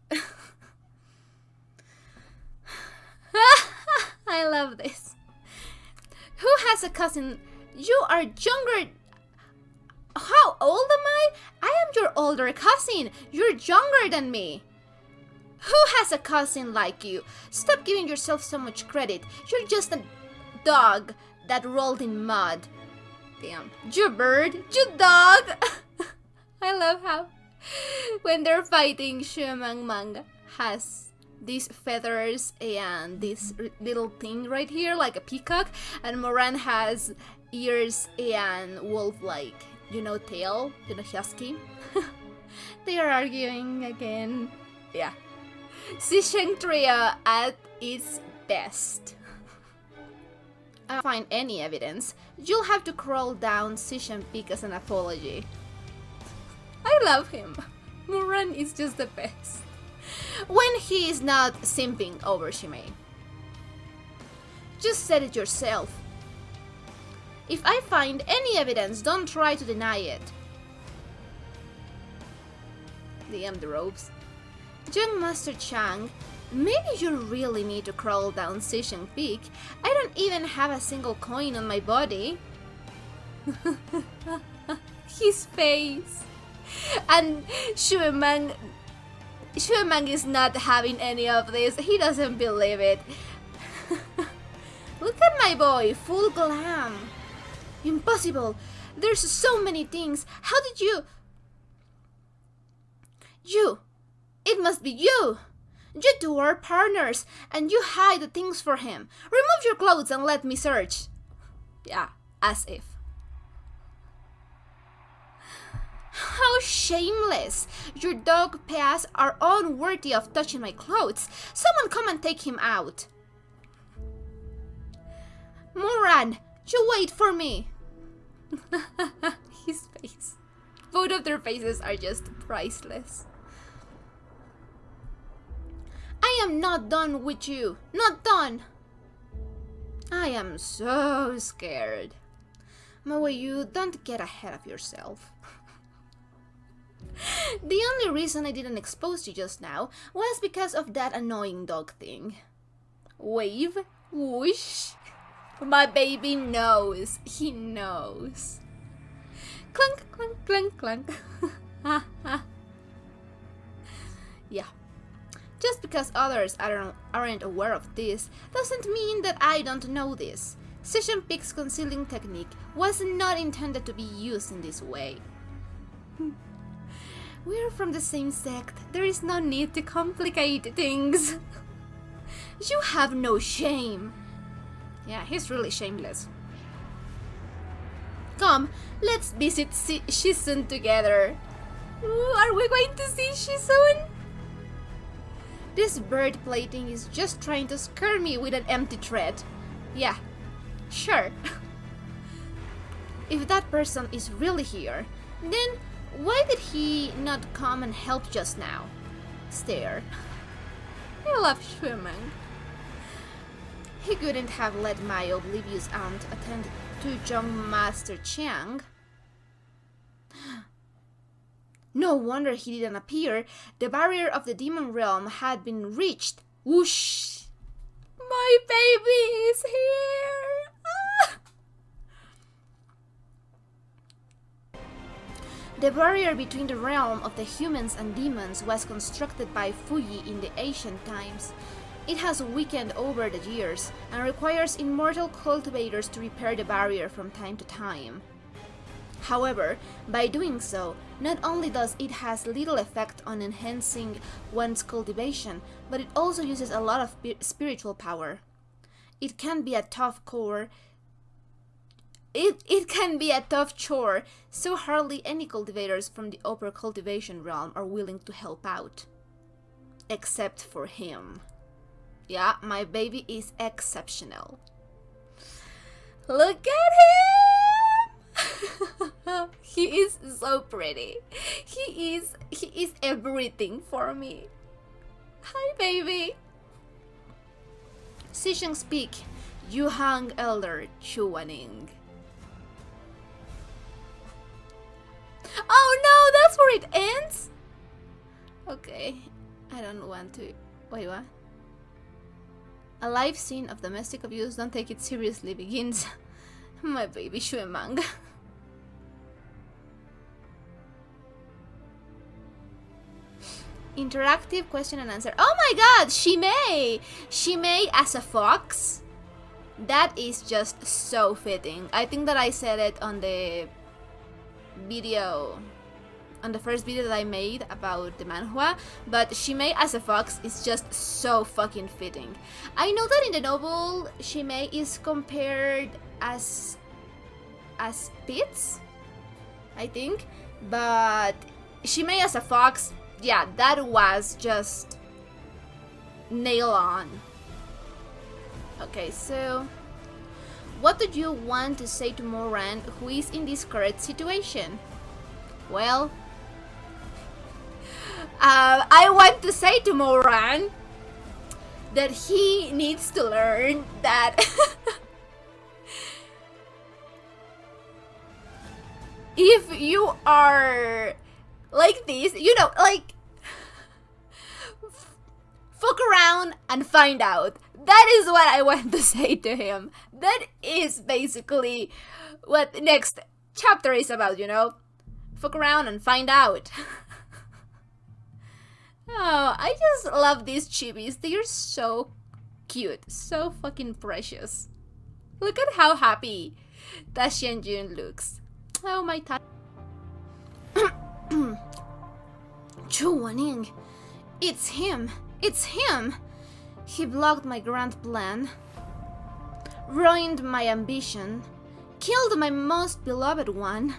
I love this. Who has a cousin? You are younger. How old am I? I am your older cousin. You're younger than me. Who has a cousin like you? Stop giving yourself so much credit. You're just a dog that rolled in mud. Damn. You bird. You dog. I love how when they're fighting, Shumang has these feathers and this little thing right here like a peacock, and Moran has ears and wolf-like, tail, husky. They are arguing again. Yeah. Zisheng trio at its best. I don't find any evidence. You'll have to crawl down Zisheng Peak as an apology. I love him. Moran is just the best. When he is not simping over Shimei. Just said it yourself. If I find any evidence, don't try to deny it. DM the ropes. Young Master Chang, maybe you really need to crawl down Zisheng Peak. I don't even have a single coin on my body. His face. And Shumang is not having any of this. He doesn't believe it. Look at my boy, full glam. Impossible. There's so many things. How did you? It must be you. You two are partners, and you hide the things for him. Remove your clothes and let me search. Yeah, as if. How shameless! Your dog paws are unworthy of touching my clothes. Someone come and take him out. Moran, you wait for me. His face. Both of their faces are just priceless. I am not done with you. Not done. I am so scared. Moe, you don't get ahead of yourself. The only reason I didn't expose you just now was because of that annoying dog thing. Wave, whoosh. My baby knows. He knows. Clunk, clunk, clunk, clunk. Yeah. Just because others aren't aware of this doesn't mean that I don't know this. Zisheng Peak's concealing technique was not intended to be used in this way. We're from the same sect. There is no need to complicate things. You have no shame. Yeah, he's really shameless. Come, let's visit Shizun together. Ooh, are we going to see Shizun? This bird plating is just trying to scare me with an empty threat. Yeah, sure. If that person is really here, then why did he not come and help just now? Stare. I love Shuemeng. He couldn't have let my oblivious aunt attend to young Master Chiang. No wonder he didn't appear. The barrier of the demon realm had been reached. Whoosh! My baby is here! Ah! The barrier between the realm of the humans and demons was constructed by Fuyi in the ancient times. It has weakened over the years and requires immortal cultivators to repair the barrier from time to time. However, by doing so, not only does it has little effect on enhancing one's cultivation, but it also uses a lot of spiritual power. It can be a tough chore. It can be a tough chore, so hardly any cultivators from the upper cultivation realm are willing to help out. Except for him. Yeah, my baby is exceptional. Look at him! He is so pretty. He is everything for me. Hi, baby. Shizun speak. Yuhang Elder Chuaning. Oh no, that's where it ends? Okay, I don't want to. Wait, what? A live scene of domestic abuse, don't take it seriously, begins. My baby Shuemang. Interactive question and answer. Oh my god, Shimei! Shimei as a fox? That is just so fitting. I think that I said it on the video, on the first video that I made about the manhua, but Shimei as a fox is just so fucking fitting. I know that in the novel, Shimei is compared as Spitz, I think, but Shimei as a fox, yeah, that was just nail on. Okay, so what do you want to say to Moran, who is in this current situation? Well, I want to say to Moran that he needs to learn that if you are like this, you know, like, fuck around and find out. That is what I want to say to him. That is basically what the next chapter is about, you know? Fuck around and find out. Oh, I just love these chibis. They are so cute. So fucking precious. Look at how happy Tashianjun looks. Oh, my Chu Waning. It's him. It's him. He blocked my grand plan, ruined my ambition, killed my most beloved one,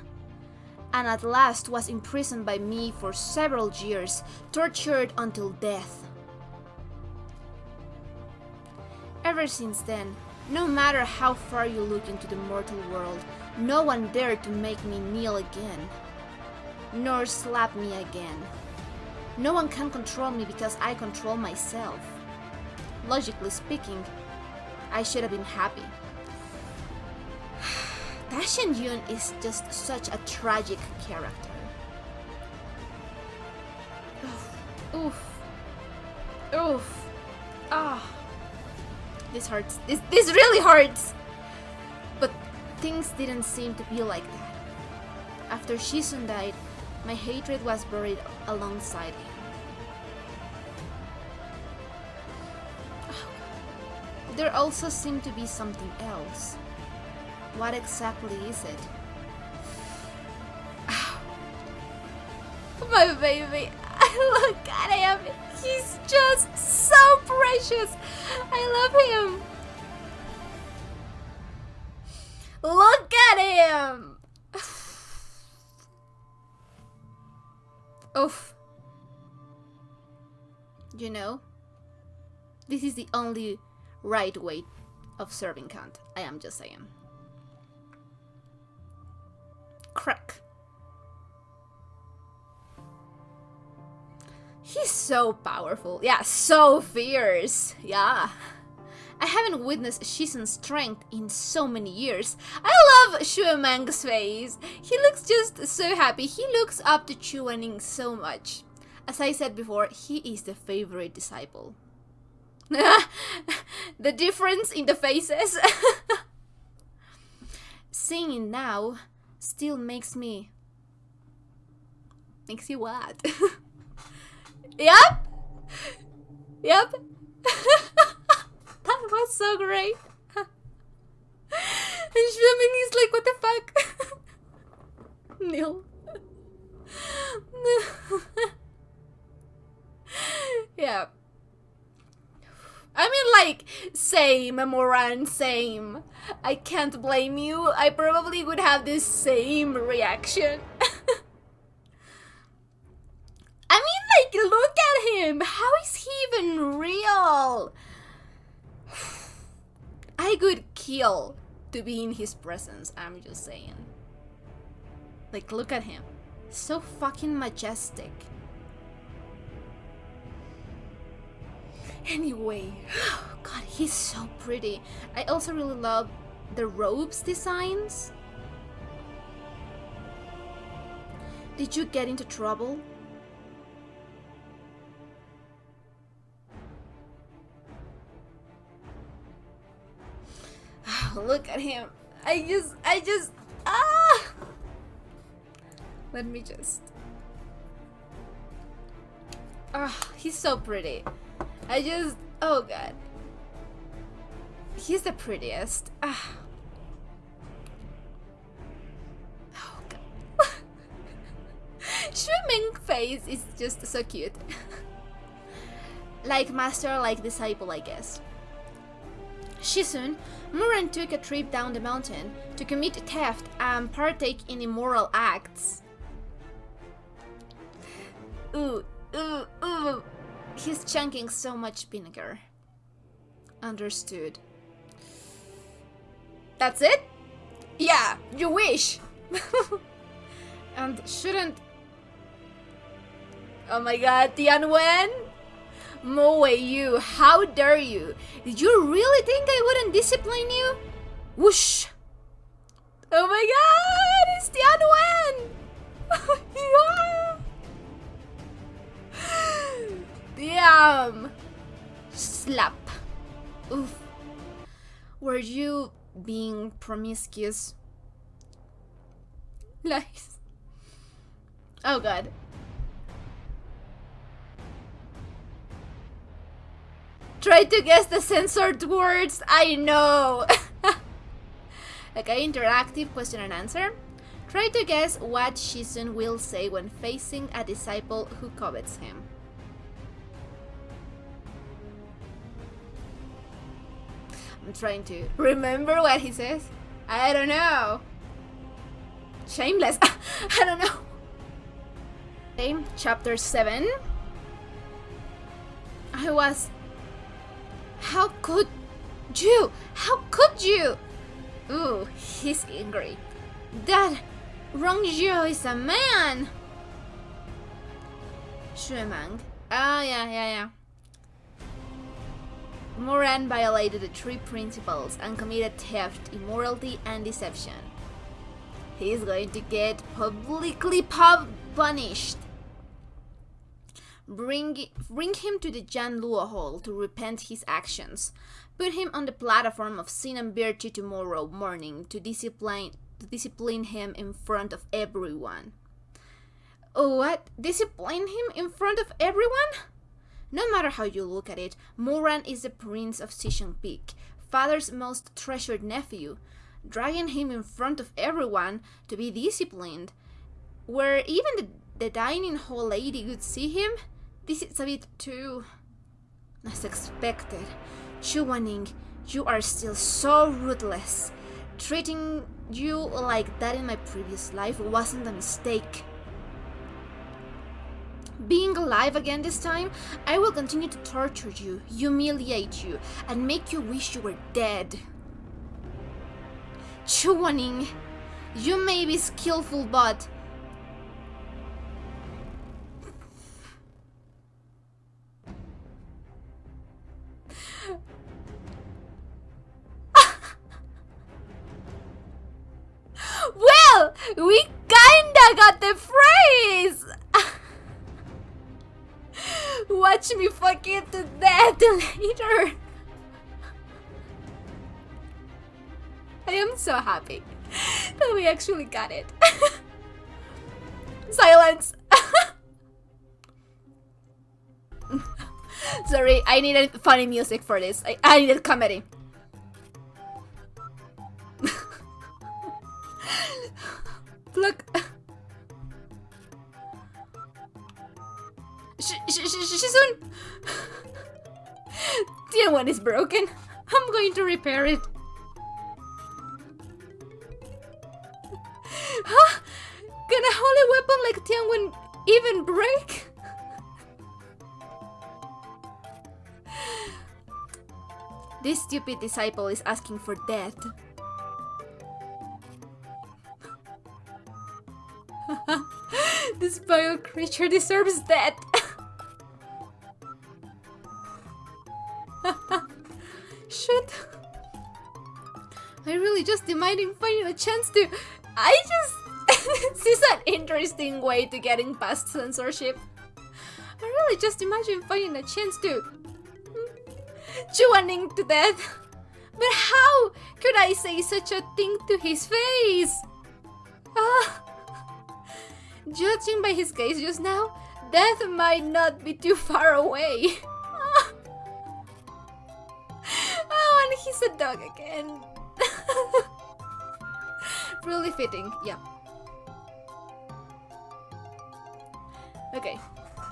and at last was imprisoned by me for several years, tortured until death. Ever since then, no matter how far you look into the mortal world, no one dared to make me kneel again, nor slap me again. No one can control me because I control myself. Logically speaking, I should have been happy. Dashin Yun is just such a tragic character. Oof. Oof. Ah. This hurts. This really hurts. But things didn't seem to be like that. After Shizun died, my hatred was buried alongside him. There also seemed to be something else. What exactly is it? My baby, look at him. He's just so precious. I love him. Look at him. Oof. You know, this is the only right way of serving Kant. I am just saying. Crack. He's so powerful. Yeah, so fierce. Yeah. I haven't witnessed Shizun's strength in so many years. I love Shuemang's face. He looks just so happy. He looks up to Chuaning so much. As I said before, he is the favorite disciple. The difference in the faces. Seeing it now still makes me... Makes you what? Yep. Yep. That was so great. And Swimming is like, what the fuck? Neil. Yeah. I mean, like, same, Moran, same. I can't blame you. I probably would have this same reaction. I mean, like, look at him. How is he even real? I could kill to be in his presence, I'm just saying. Like, look at him. So fucking majestic. Anyway, God, he's so pretty. I also really love the robes designs. Did you get into trouble? Look at him. I just, Let me just. He's so pretty. Oh God. He's the prettiest. Oh God. Swimming face is just so cute. Like master, like disciple, I guess. Shizun, Muran took a trip down the mountain to commit theft and partake in immoral acts. Ooh. He's chunking so much vinegar. Understood. That's it? Yeah, you wish. And shouldn't... Oh my God, Tianwen? Moe, you, how dare you? Did you really think I wouldn't discipline you? Whoosh! Oh my God, it's Tianwen! Yeah! Damn! Slap. Oof. Were you being promiscuous? Nice. Oh God. Try to guess the censored words. I know. Okay, interactive question and answer. Try to guess what Shizun will say when facing a disciple who covets him. I'm trying to remember what he says. I don't know. Shameless. I don't know. Okay, chapter 7. How could you? How could you? Ooh, he's angry. That Rongzhou is a man. Shuemang. Yeah. Moran violated the 3 principles and committed theft, immorality, and deception. He's going to get publicly punished. Bring him to the Janluo Hall to repent his actions. Put him on the platform of sin and virtue tomorrow morning to discipline him in front of everyone. Oh, what? Discipline him in front of everyone? No matter how you look at it, Moran is the prince of Shizun Peak, father's most treasured nephew. Dragging him in front of everyone to be disciplined, where even the dining hall lady could see him? This is a bit too... as expected. Chuaning, you are still so ruthless. Treating you like that in my previous life wasn't a mistake. Being alive again this time, I will continue to torture you, humiliate you, and make you wish you were dead. Chuaning, you may be skillful, but... Well, we kinda got the phrase! Watch me fuck it to death later. I am so happy that we actually got it. Silence. Sorry, I needed funny music for this. I needed comedy. Look. Shizun! Tianwen is broken. I'm going to repair it. Huh? Can a holy weapon like Tianwen even break? This stupid disciple is asking for death. This vile creature deserves death. Shit. I really just imagine finding a chance to... This is an interesting way to getting past censorship. I really just imagine finding a chance to... Chuaning to death. But how could I say such a thing to his face? Judging by his gaze just now, death might not be too far away. Oh, and he's a dog again. Really fitting, yeah. Okay,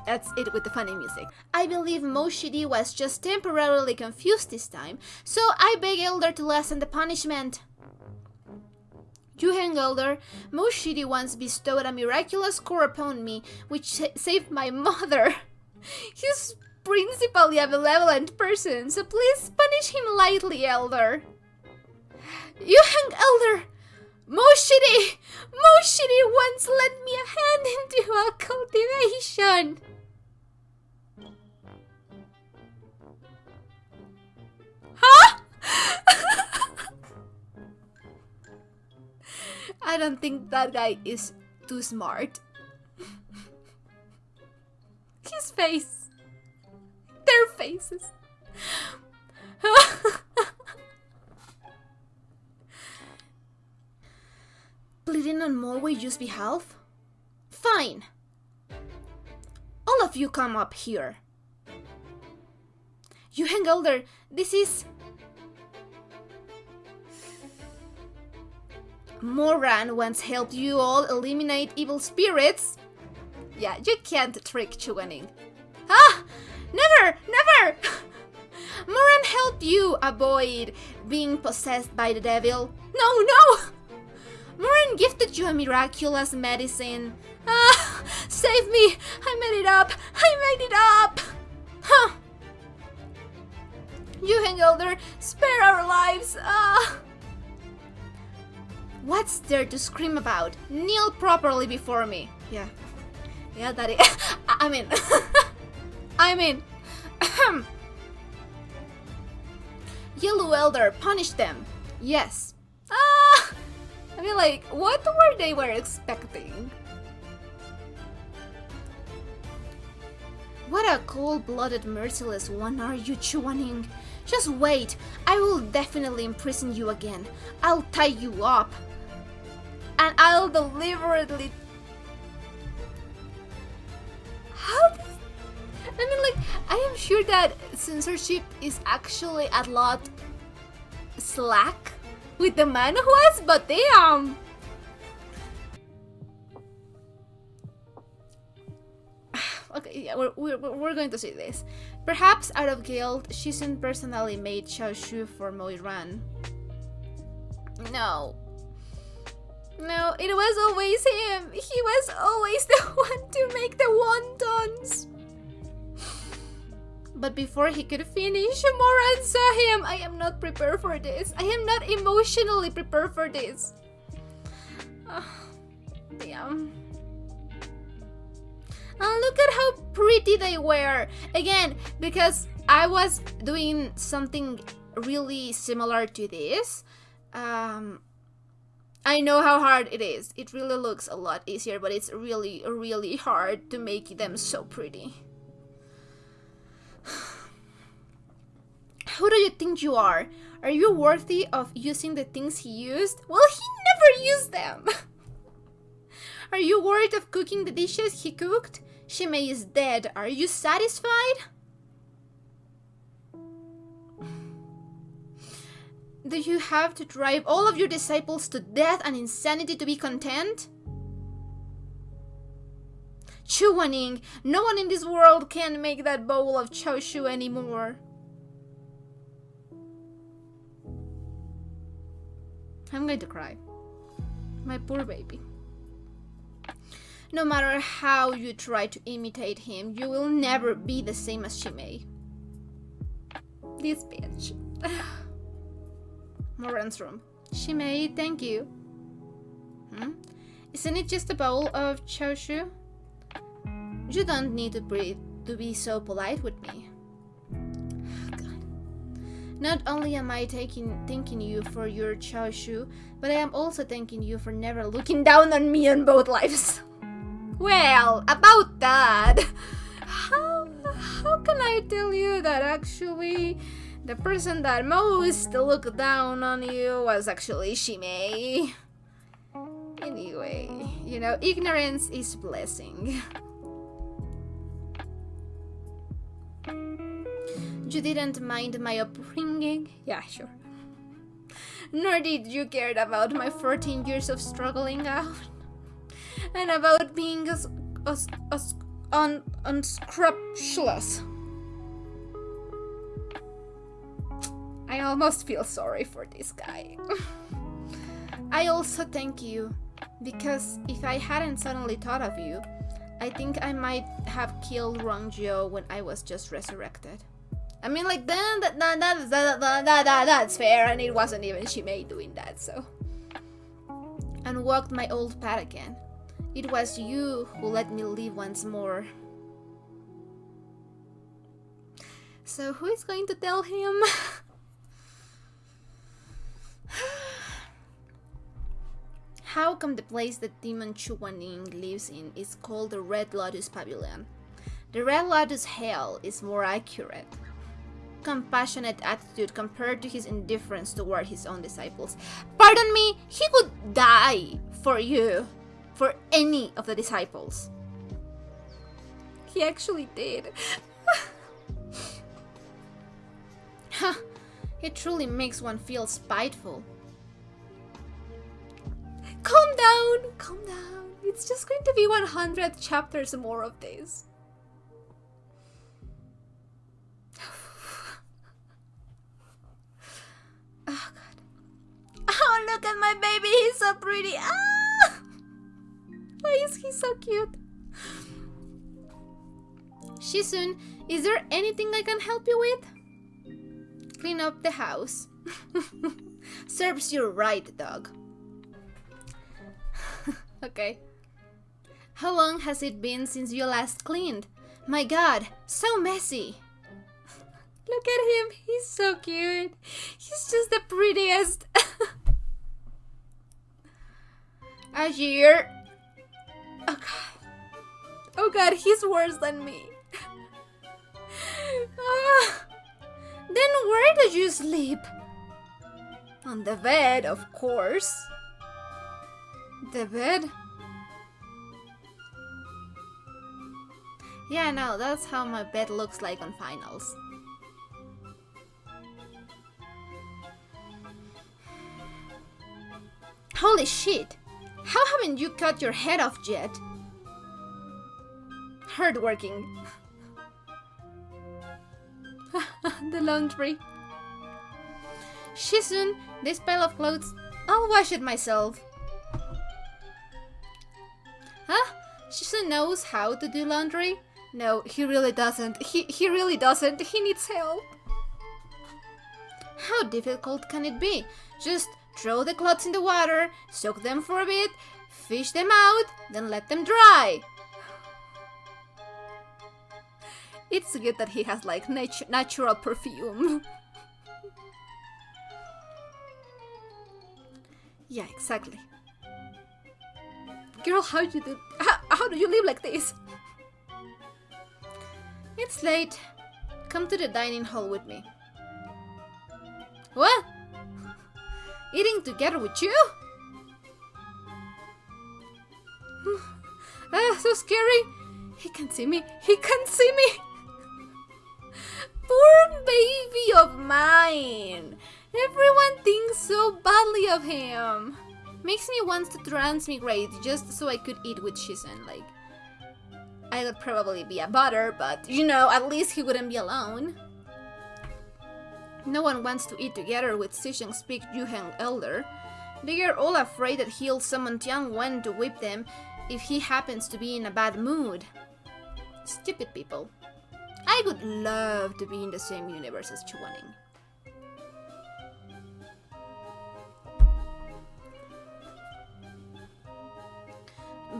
that's it with the funny music. I believe Moshidi was just temporarily confused this time, so I beg Elder to lessen the punishment. Yuhen Elder, Moshidi once bestowed a miraculous cure upon me, which saved my mother. He's principally a benevolent person, so please punish him lightly, Elder. Yuhen Elder! Moshidi! Moshidi once lent me a hand into a cultivation! Huh? I don't think that guy is too smart. His face. Their faces. Pleading on Morwayu's behalf? Fine. All of you come up here. Yuhen Elder, this is... Moran once helped you all eliminate evil spirits. Yeah, you can't trick Chuaning. Ah! Never! Never! Moran helped you avoid being possessed by the devil. No, no! Moran gifted you a miraculous medicine. Ah! Save me! I made it up! I made it up! Huh! Yuhen Elder, spare our lives! Ah! What's there to scream about? Kneel properly before me. Yeah. Yeah, daddy. I mean... I mean... Yellow Elder, punish them. Yes. Ah! I mean, like, what were they expecting? What a cold-blooded, merciless one are you, Chuaning? Just wait. I will definitely imprison you again. I'll tie you up. And I'll deliberately... How does... I mean, like, I am sure that censorship is actually a lot slack with the manhwas, but damn! Okay, yeah, we're going to see this. Perhaps out of guilt, Shizun personally made Xiaoshu for Moiran. No. No, it was always him. He was always the one to make the wontons. But before he could finish, Moran saw him. I am not prepared for this. I am not emotionally prepared for this. Damn. And look at how pretty they were. Again, because I was doing something really similar to this. I know how hard it is. It really looks a lot easier, but it's really, really hard to make them so pretty. Who do you think you are? Are you worthy of using the things he used? Well, he never used them. Are you worried of cooking the dishes he cooked? Shimei is dead. Are you satisfied? Do you have to drive all of your disciples to death and insanity to be content? Chuaning, no one in this world can make that bowl of choshu anymore. I'm going to cry. My poor baby. No matter how you try to imitate him, you will never be the same as Shimei. This bitch. Moran's room. Shimei, thank you. Isn't it just a bowl of choshu? You don't need to be so polite with me. God. Not only am I thanking you for your choshu, but I am also thanking you for never looking down on me on both lives. Well, about that, how can I tell you that actually the person that most looked down on you was actually Shimei? Anyway, you know, ignorance is a blessing. You didn't mind my upbringing? Yeah, sure. Nor did you care about my 14 years of struggling out. And about being unscrupulous. I almost feel sorry for this guy. I also thank you, because if I hadn't suddenly thought of you, I think I might have killed Rongjo when I was just resurrected. I mean, like, that's fair, and it wasn't even Shimei doing that, so. And walked my old path again. It was you who let me live once more. So who is going to tell him? How come the place that Demon Chuaning lives in is called the Red Lotus Pavilion? The Red Lotus Hell is more accurate. Compassionate attitude compared to his indifference toward his own disciples. Pardon me, he would die for you. For any of the disciples. He actually did. It truly makes one feel spiteful. Calm down, calm down. It's just going to be 100 chapters more of this. Oh god. Oh, look at my baby, he's so pretty. Ah! Why is he so cute? Shizun, is there anything I can help you with? Clean up the house. Serves you right, dog. Okay. How long has it been since you last cleaned? My god, so messy. Look at him, he's so cute. He's just the prettiest. Ajir. Oh god. Oh god, he's worse than me. Then where did you sleep? On the bed, of course. The bed? Yeah, no, that's how my bed looks like on finals. Holy shit! How haven't you cut your head off yet? Hardworking. The laundry. Shizun, this pile of clothes, I'll wash it myself. Shizun knows how to do laundry? No, he really doesn't. He really doesn't. He needs help. How difficult can it be? Just throw the clothes in the water, soak them for a bit, fish them out, then let them dry. It's good that he has like natural perfume. Yeah, exactly. Girl, how do you live like this? It's late. Come to the dining hall with me. What? Eating together with you? So scary. He can see me. He can see me. Poor baby of mine. Everyone thinks so badly of him. Makes me want to transmigrate just so I could eat with Shizun. Like, I would probably be a butter, but you know, at least he wouldn't be alone. No one wants to eat together with Shizun's big Yuheng elder. They are all afraid that he'll summon Tiang Wen to whip them if he happens to be in a bad mood. Stupid people. I would love to be in the same universe as Chuaning.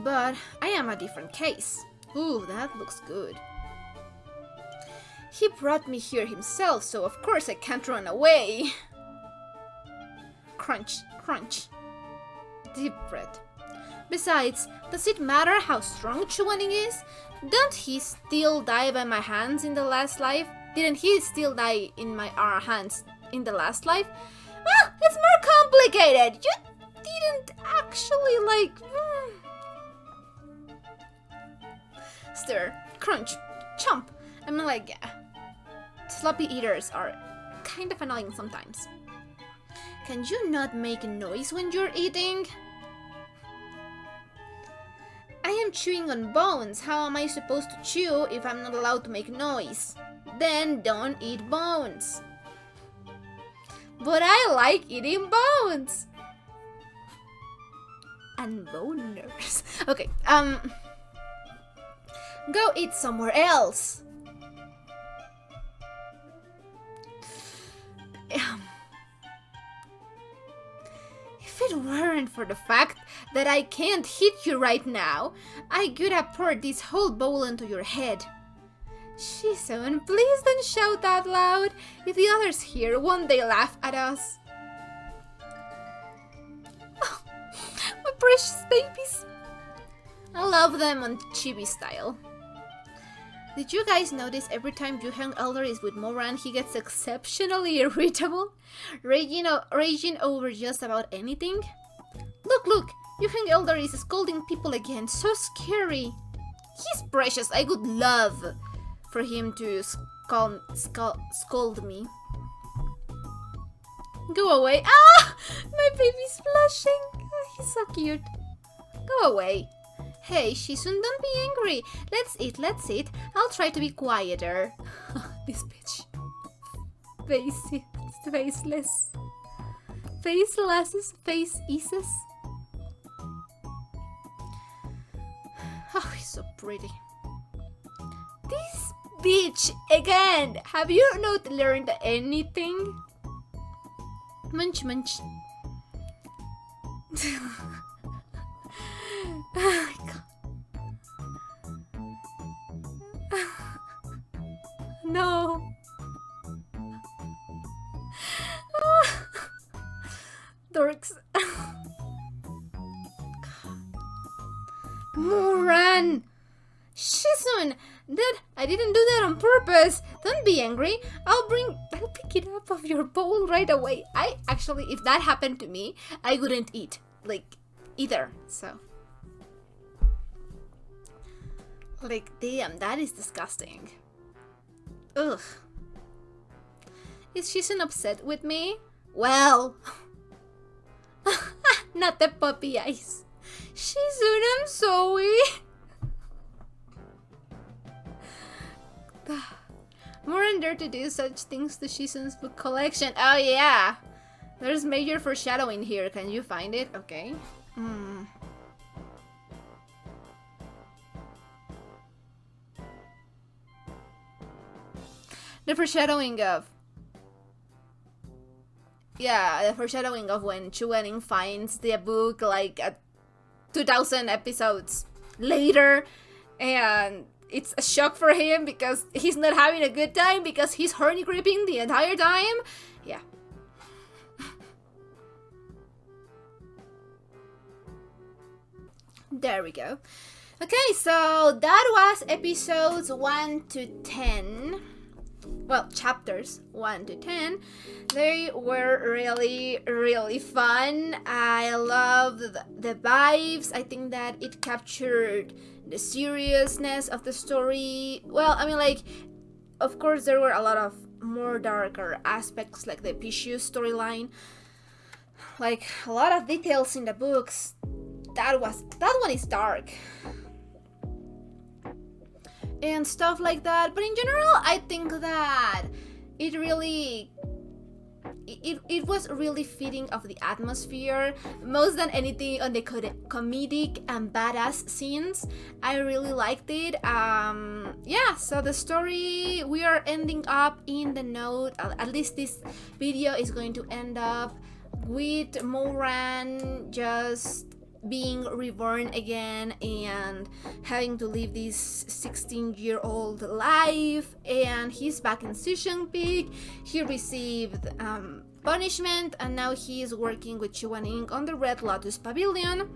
But I am a different case. Ooh, that looks good. He brought me here himself, so of course I can't run away. Crunch, crunch. Deep breath. Besides, does it matter how strong Chuaning is? Don't he still die by my hands in the last life? Didn't he still die in our hands in the last life? Well, it's more complicated. You didn't actually like... Stir, crunch, chomp. I mean, like, yeah. Sloppy eaters are kind of annoying sometimes. Can you not make a noise when you're eating? I am chewing on bones. How am I supposed to chew if I'm not allowed to make noise? Then don't eat bones. But I like eating bones. And boners. Okay, go eat somewhere else. If it weren't for the fact that I can't hit you right now, I could have poured this whole bowl into your head. Shizun, please don't shout that loud. If the others hear, won't they laugh at us? Oh, my precious babies. I love them on chibi style. Did you guys notice every time Yuheng Elder is with Moran, he gets exceptionally irritable? Raging over just about anything? Look! Yuheng Elder is scolding people again. So scary. He's precious. I would love for him to scold me. Go away. Ah! My baby's blushing. Oh, he's so cute. Go away. Hey, Shizun, don't be angry. Let's eat. I'll try to be quieter. This bitch. Faceless. Faces. Oh, he's so pretty. This bitch again. Have you not learned anything? Munch. Oh my god. No. Dorks. Moran! Shizun! That I didn't do that on purpose. Don't be angry. I'll pick it up of your bowl right away. I actually, if that happened to me, I wouldn't eat. Like, either. So. Like, damn, that is disgusting. Ugh. Is Shizun upset with me? Well. Not the puppy eyes. Shizun, I'm sorry. Moran dare to do such things to Shizun's book collection. Oh yeah. There's major foreshadowing here. Can you find it? Okay. The foreshadowing of the foreshadowing of when Chu Wening finds the book like at 2000 episodes later, and it's a shock for him because he's not having a good time because he's horny creeping the entire time. Yeah. There we go. Okay, so that was episodes 1 to 10. Well, chapters 1 to 10. They were really, really fun. I loved the vibes. I think that it captured the seriousness of the story. Well, I mean, like, of course, there were a lot of more darker aspects, like the Pichu storyline. Like, a lot of details in the books. That one is dark. And stuff like that. But in general, I think that it was really fitting of the atmosphere, most than anything on the comedic and badass scenes. I really liked it. So the story, we are ending up in the note, at least this video is going to end up with Moran just being reborn again and having to live this 16-year-old life, and he's back in Shizun Peak. He received punishment, and now he is working with Chu Wening on the Red Lotus Pavilion,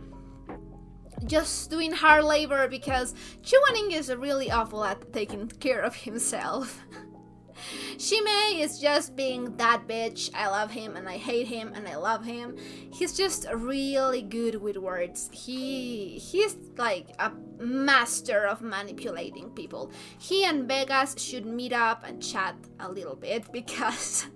just doing hard labor because Chu Wening is really awful at taking care of himself. Shimei is just being that bitch. I love him and I hate him and I love him. He's just really good with words. He's like a master of manipulating people. He and Vegas should meet up and chat a little bit because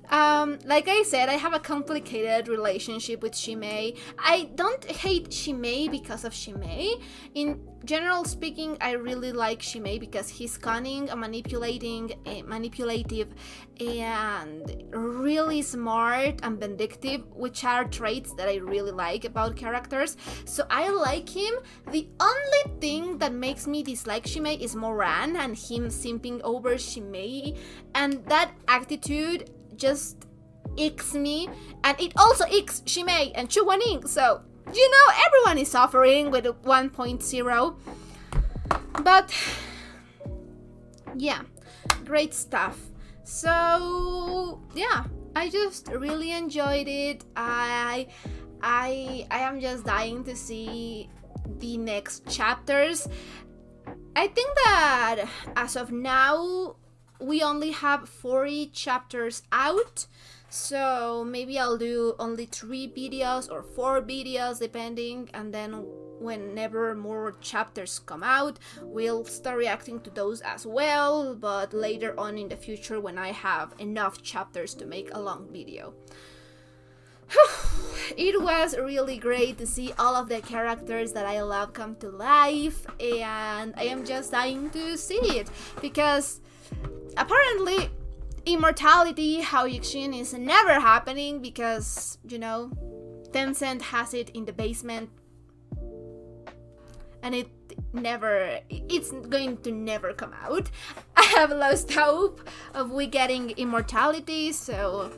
like I said, I have a complicated relationship with Shimei. I don't hate Shimei because of Shimei. In general speaking, I really like Shimei because he's cunning, manipulative, and really smart and vindictive, which are traits that I really like about characters. So I like him. The only thing that makes me dislike Shimei is Moran and him simping over Shimei, and that attitude just icks me, and it also icks Shimei and Chu Wening, so everyone is suffering with 1.0. But yeah, great stuff. So yeah, I just really enjoyed it. I am just dying to see the next chapters. I think that as of now we only have 40 chapters out, so maybe I'll do only 3 videos or 4 videos depending, and then whenever more chapters come out we'll start reacting to those as well, but later on in the future when I have enough chapters to make a long video. It was really great to see all of the characters that I love come to life, and I am just dying to see it because apparently immortality, how Yixin, is never happening because, Tencent has it in the basement and it's going to never come out. I have lost hope of we getting immortality, so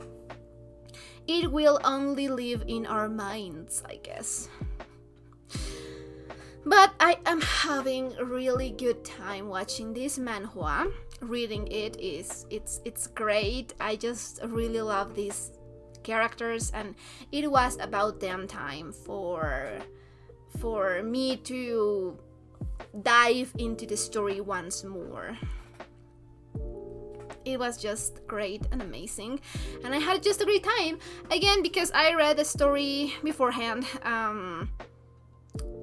it will only live in our minds, I guess. But I am having a really good time watching this manhwa. Reading it's great. I just really love these characters, and it was about damn time for me to dive into the story once more. It was just great and amazing, and I had just a great time again because I read the story beforehand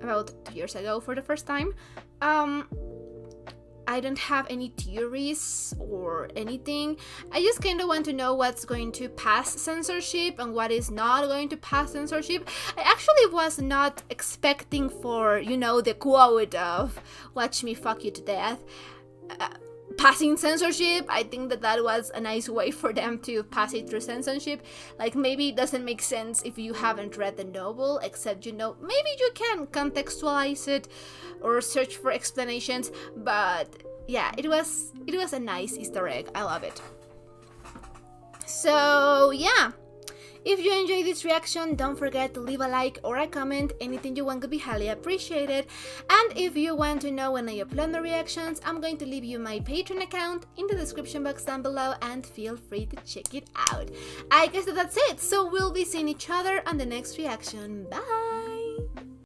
about 2 years ago for the first time. I don't have any theories or anything. I just kind of want to know what's going to pass censorship and what is not going to pass censorship. I actually was not expecting for, the quote of "watch me fuck you to death" passing censorship. I think that was a nice way for them to pass it through censorship. Like, maybe it doesn't make sense if you haven't read the novel, except maybe you can contextualize it or search for explanations, but yeah, it was a nice Easter egg. I love it. So yeah, if you enjoyed this reaction, don't forget to leave a like or a comment. Anything you want could be highly appreciated. And if you want to know when I upload my reactions, I'm going to leave you my Patreon account in the description box down below, and feel free to check it out. I guess that's it. So we'll be seeing each other on the next reaction. Bye!